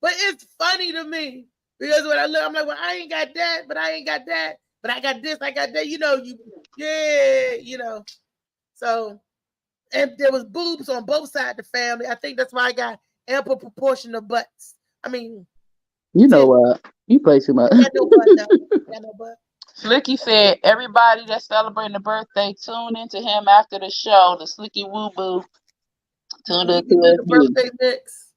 But it's funny to me because when I look, I'm like, well, I ain't got that, but I ain't got that, but I got this, I got that. So, and there was boobs on both sides of the family. I think that's why I got ample proportion of butts. I mean, you know what? You play too much. I got no butt, no. I got no butt. Slicky said, everybody that's celebrating the birthday, tune into him after the show. The Slicky Woo Boo. Tune into the birthday mix.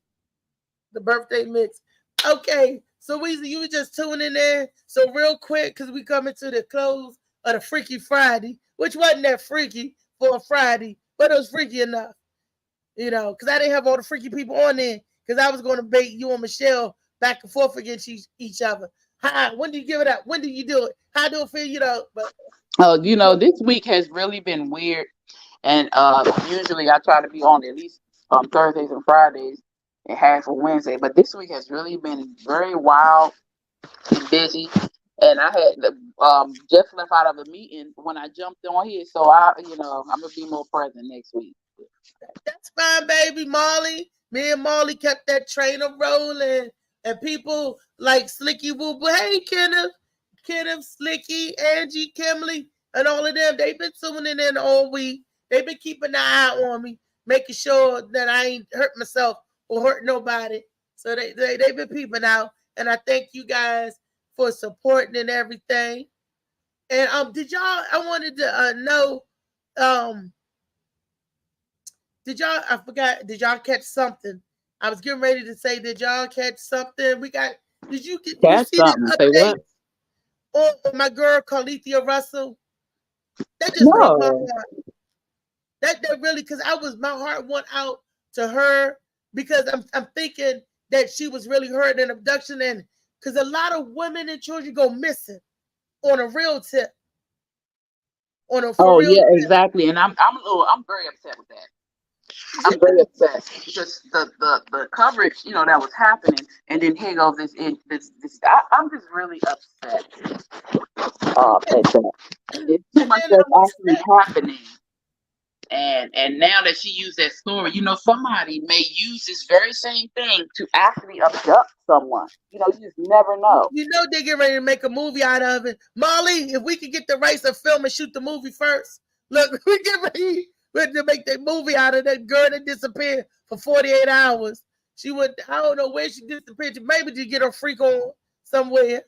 The birthday mix. Okay, so Weezy, you were just tuning in there. So real quick, because we coming to the close of the Freaky Friday, which wasn't that freaky for a Friday, but it was freaky enough. Because I didn't have all the freaky people on there, because I was going to bait you and Michelle back and forth against each other. When do you give it up? When do you do it? How do it feel? But this week has really been weird. And usually I try to be on at least Thursdays and Fridays and half of Wednesday. But this week has really been very wild and busy. And I had just left out of a meeting when I jumped on here. So I'm going to be more present next week. That's fine, baby. Me and Molly kept that trainer rolling. And people like Slicky Woo Boo, hey, Kenneth, Slicky, Angie, Kimberly, and all of them, they've been tuning in all week. They've been keeping an eye on me, making sure that I ain't hurt myself or hurt nobody. So they've been peeping out. And I thank you guys for supporting and everything. And I wanted to know, did y'all catch something? I was getting ready to say, did y'all catch something? Did you see that update on my girl Carlethia Russell? That just broke my heart. That really, because my heart went out to her because I'm thinking that she was really hurt in abduction, and because a lot of women and children go missing on a real tip. Exactly. And I'm very upset with that. I'm very upset because the coverage, that was happening, and then here goes this. I'm just really upset. It's too much that's actually happening, and now that she used that story, somebody may use this very same thing to actually abduct someone. You just never know. They get ready to make a movie out of it. Molly, if we could get the rights to film and shoot the movie first, look, we get ready. We had to make that movie out of that girl that disappeared for 48 hours. I don't know where she disappeared. Maybe to get her freak on somewhere.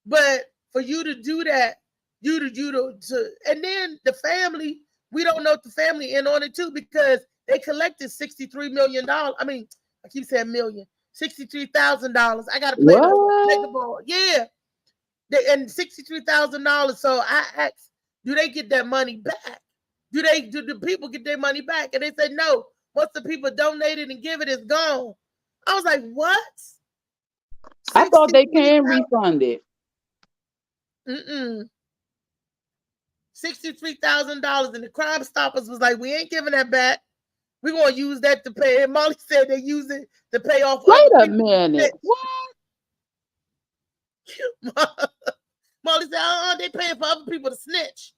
But for you to do that, and then the family, we don't know if the family in on it too, because they collected $63 million. I mean, I keep saying million. $63,000. I got to play the ball. Yeah. And $63,000. So I asked, do they get that money back? Do the people get their money back? And they said no. Once the people donated and give it, it's gone. I was like, what? I thought they can refund it. $63,000, and the Crime Stoppers was like, we ain't giving that back. We're gonna use that to pay. And Molly said they use it to pay off. Wait a minute. What? Molly said, they paying for other people to snitch.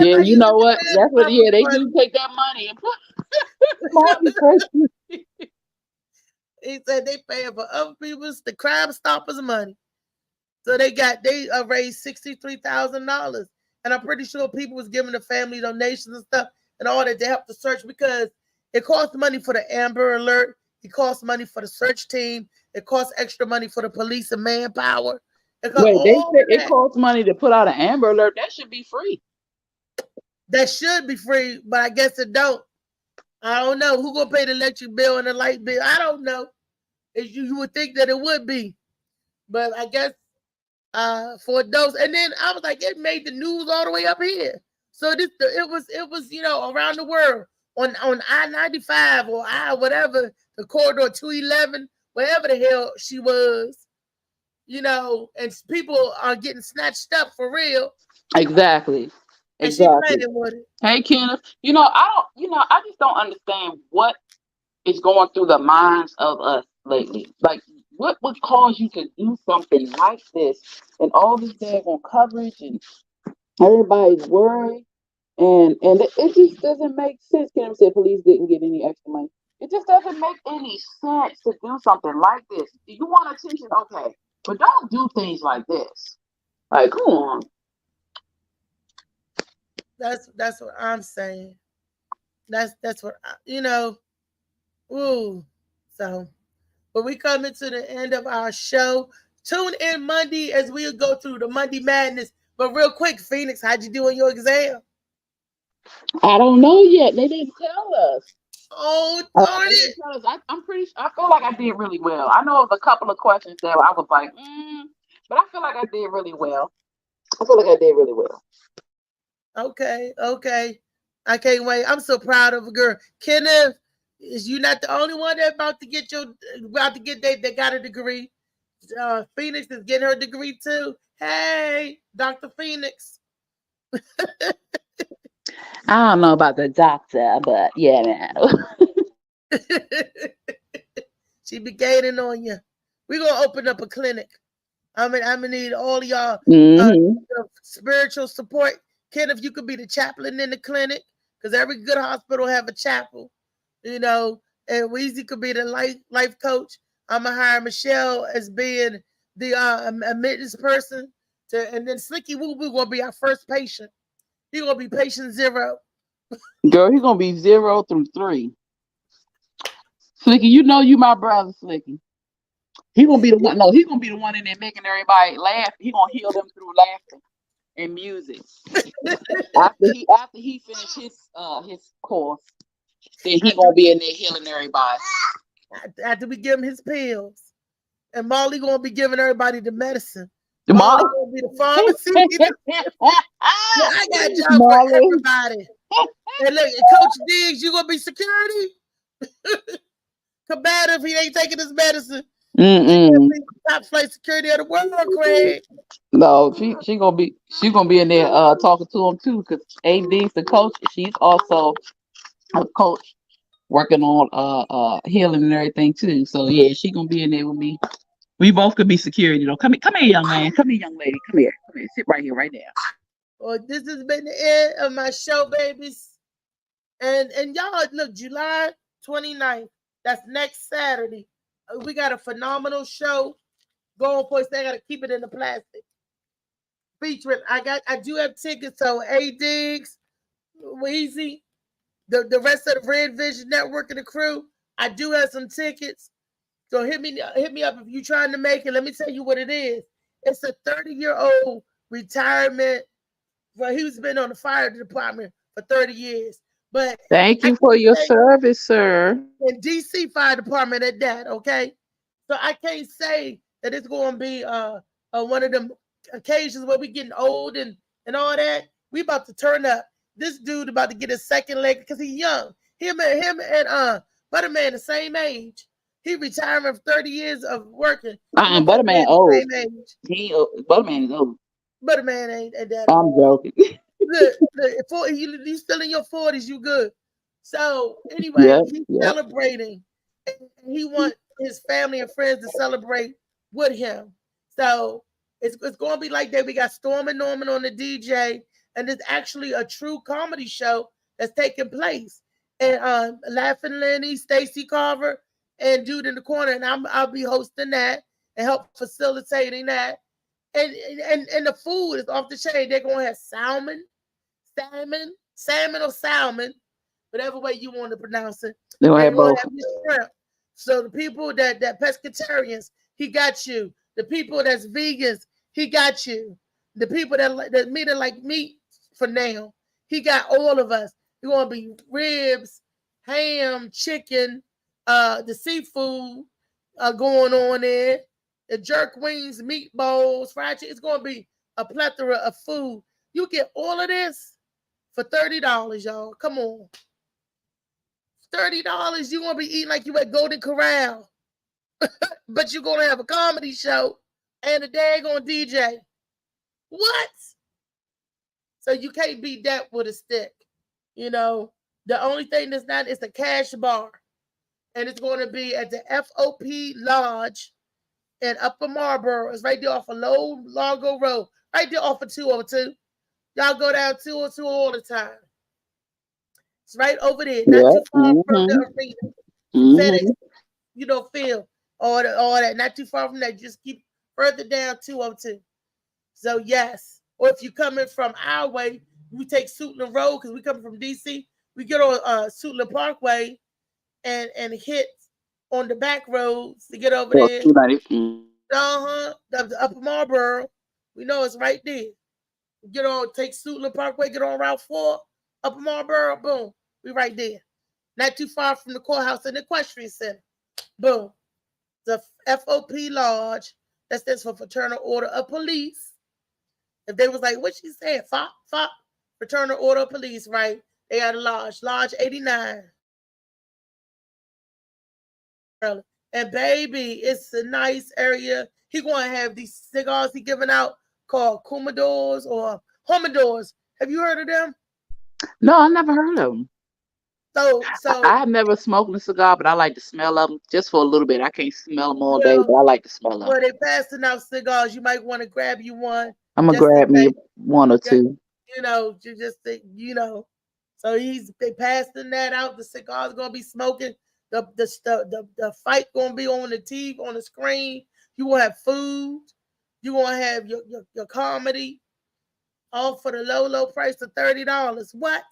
Yeah, you know what? That's what. Yeah, they do take that money and put. He said they paying for other people's the Crime Stoppers money. So they raised $63,000, and I'm pretty sure people was giving the family donations and stuff and all that to help the search because it costs money for the Amber Alert. It costs money for the search team. It costs extra money for the police and manpower. Wait, they said it costs money to put out an Amber Alert. That should be free. That should be free, but I guess it don't. I don't know. Who gonna pay the electric bill and the light bill? I don't know. You would think that it would be. But I guess for adults. And then I was like, it made the news all the way up here. So it was around the world on I-95 or whatever, the corridor 211, wherever the hell she was, and people are getting snatched up for real. Exactly. And she playing with it. Hey Kenneth, I just don't understand what is going through the minds of us lately. Like, what would cause you to do something like this and all this daggone coverage and everybody's worried and it just doesn't make sense. Kenneth said police didn't get any extra money. It just doesn't make any sense to do something like this. Do you want attention? Okay, but don't do things like this. Like, come on. That's what I'm saying. That's what ooh. So, but we coming to the end of our show. Tune in Monday as we'll go through the Monday Madness. But real quick, Phoenix, how'd you do on your exam? I don't know yet. They didn't tell us. Oh, darn it! I'm pretty sure. I feel like I did really well. I know it was a couple of questions that I was like, but I feel like I did really well. Okay. I can't wait. I'm so proud of a girl. Kenneth, is you not the only one that that got a degree? Phoenix is getting her degree too. Hey, Dr. Phoenix. I don't know about the doctor, but yeah, man. She be gaining on you. We're gonna open up a clinic. I'm gonna need all of y'all spiritual support. Kenneth, you could be the chaplain in the clinic because every good hospital have a chapel, and Weezy could be the life coach. I'm gonna hire Michelle as being the admittance person, and then Slicky Woo Woo gonna be our first patient. He's gonna be patient 0. Girl, he's gonna be 0 through 3. Slicky, you my brother, Slicky. He gonna be the one. No, he's gonna be the one in there making everybody laugh. He gonna heal them through laughter and music. after he finished his course, then he gonna be in there healing everybody. After we give him his pills, and Molly gonna be giving everybody the medicine. Molly gonna be the pharmacy. I got a job for everybody. And look, Coach Diggs, you gonna be security. Combative, he ain't taking his medicine. Top flight security of the world, Craig. No, she gonna be in there talking to him too, because AD's the coach. She's also a coach working on healing and everything too. So yeah, she gonna be in there with me. We both could be security though. Come here, young man. Come here, young lady. Come here. Sit right here, right now. Well, this has been the end of my show, babies. And y'all, look, July 29th. That's next Saturday. We got a phenomenal show going for us. They gotta keep it in the plastic. Featuring, I do have tickets. So A-Diggs, Weezy, the rest of the Red Vision Network and the crew. I do have some tickets. So hit me up if you're trying to make it. Let me tell you what it is. It's a 30-year-old retirement. Well, he's been on the fire department for 30 years. But thank you for your service, sir. In DC Fire Department at that, okay? So I can't say that it's going to be one of them occasions where we getting old and all that. We about to turn up. This dude about to get his second leg because he's young. Him and Butterman the same age. He retired from 30 years of working. Butterman old. Butterman is old. Butterman ain't that old. I'm joking. Look, you still in your 40s, you good. So anyway, he's celebrating. And he wants his family and friends to celebrate with him. So it's going to be like that. We got Storm and Norman on the DJ, and it's actually a true comedy show that's taking place. And Laughing Lenny, Stacey Carver, and Dude in the Corner, and I'll be hosting that and help facilitating that. And the food is off the chain. They're gonna have salmon, or salmon, whatever way you want to pronounce it. They gonna They're have gonna both. have your shrimp. So the people that pescatarians, he got you. The people that's vegans, he got you. The people that like meat for now, he got all of us. It's gonna be ribs, ham, chicken, the seafood going on there, the jerk wings, meatballs, fried chicken. It's gonna be a plethora of food. You get all of this for $30, y'all. Come on. $30, you're gonna be eating like you at Golden Corral. But you're gonna have a comedy show and a daggone DJ. What? So you can't beat that with a stick. You know, the only thing that's not is the cash bar. And it's going to be at the FOP Lodge in Upper Marlboro. It's right there off of Low Largo Road, right there off of 202. Y'all go down 202 all the time. It's right over there, not too far from the arena. FedEx, you know, Phil, all that, not too far from that. Just keep further down 202. So yes, or if you're coming from our way, we take Suitland Road because we coming from DC. We get on Suitland Parkway and hit on the back roads to get over there. The Upper Marlboro, we know it's right there. Get on, take Suitland Parkway, get on Route 4, Upper Marlboro, boom, we right there. Not too far from the courthouse and the equestrian center. Boom. The FOP Lodge, that stands for Fraternal Order of Police. If they was like, what she said, FOP, Fraternal Order of Police, right? They had a lodge, Lodge 89. And baby, it's a nice area. He gonna have these cigars he giving out called Commodores or Humidors. Have you heard of them? No, I never heard of them. So I have never smoked a cigar, but I like the smell of them just for a little bit. I can't smell them all day, but I like the smell of them. Well, they passing out cigars. You might want to grab you one. I'm gonna grab me one or two. You know, you just think, you know. So they passing that out. The cigar's gonna be smoking. The fight gonna be on the TV, on the screen. You gonna have food. You gonna have your comedy, all for the low price of $30. What?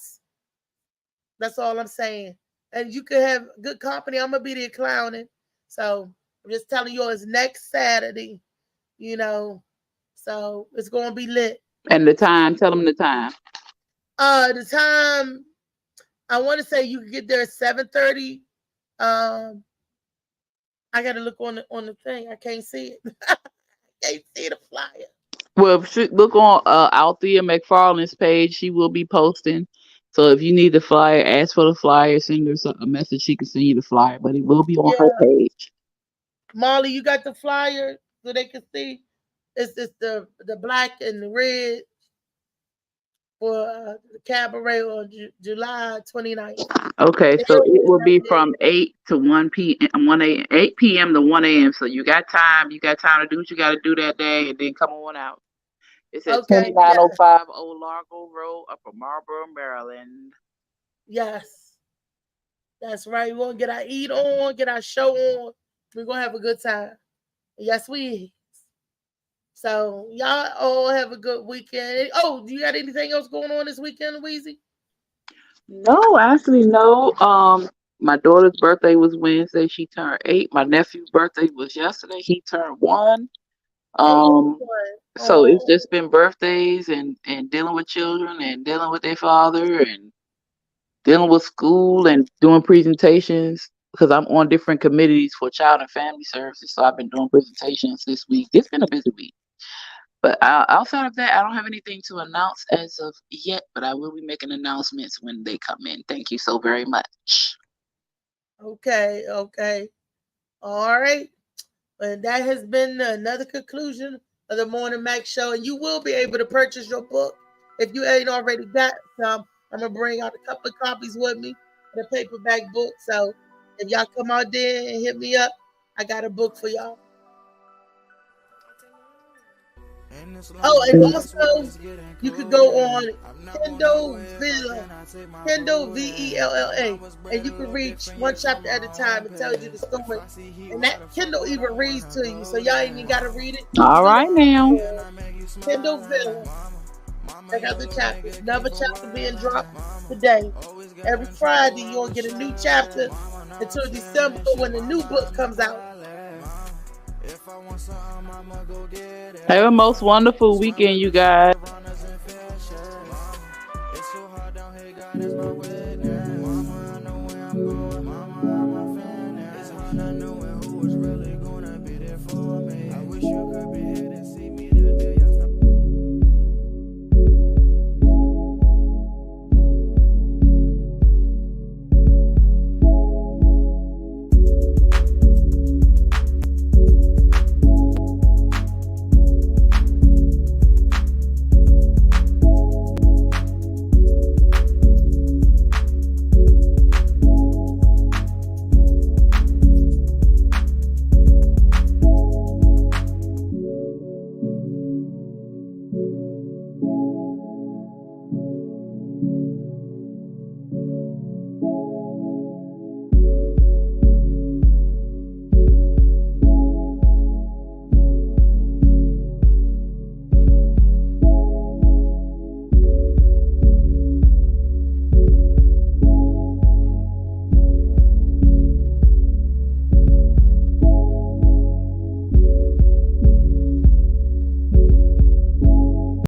That's all I'm saying. And you could have good company. I'm gonna be there clowning. So I'm just telling you, it's next Saturday. You know, so it's gonna be lit. And the time? Tell them the time. The time. I want to say you can get there at 7:30. I gotta look on the thing. I can't see it. I can't see the flyer. Well, look on Althea McFarland's page. She will be posting. So if you need the flyer, ask for the flyer. Send her a message. She can send you the flyer, but it will be on her page. Molly, you got the flyer so they can see. It's the black and the red for the cabaret on July 29th. Okay, so it will be from 8 to 1 p.m. 8 p.m. to 1 a.m. So you got time. You got time to do what you got to do that day, and then come on out. It's at 2905 Old Largo Road, Upper Marlboro, Maryland. Yes, that's right. We're gonna get our eat on, get our show on. We're gonna have a good time. Yes, we is. So y'all all have a good weekend. Oh, do you got anything else going on this weekend, Weezy? No, actually, no. My daughter's birthday was Wednesday. She turned 8. My nephew's birthday was yesterday. He turned 1. So it's just been birthdays and dealing with children and dealing with their father and dealing with school and doing presentations because I'm on different committees for child and family services. So I've been doing presentations this week. It's been a busy week. But outside of that, I don't have anything to announce as of yet, but I will be making announcements when they come in. Thank you so very much. Okay. All right. And that has been another conclusion of the Morning Mac Show. And you will be able to purchase your book if you ain't already got some. I'm going to bring out a couple of copies with me, the paperback book. So if y'all come out there and hit me up, I got a book for y'all. Oh, and also you could go on Kindle Vella, Kindle Vella, and you can read one chapter at a time. It tells you the story, and that Kindle even reads to you, so y'all ain't even got to read it. All right now. Kindle Vella. Check out the chapters. Another chapter being dropped today. Every Friday you'll get a new chapter until December when the new book comes out. Have a most wonderful weekend, you guys. Really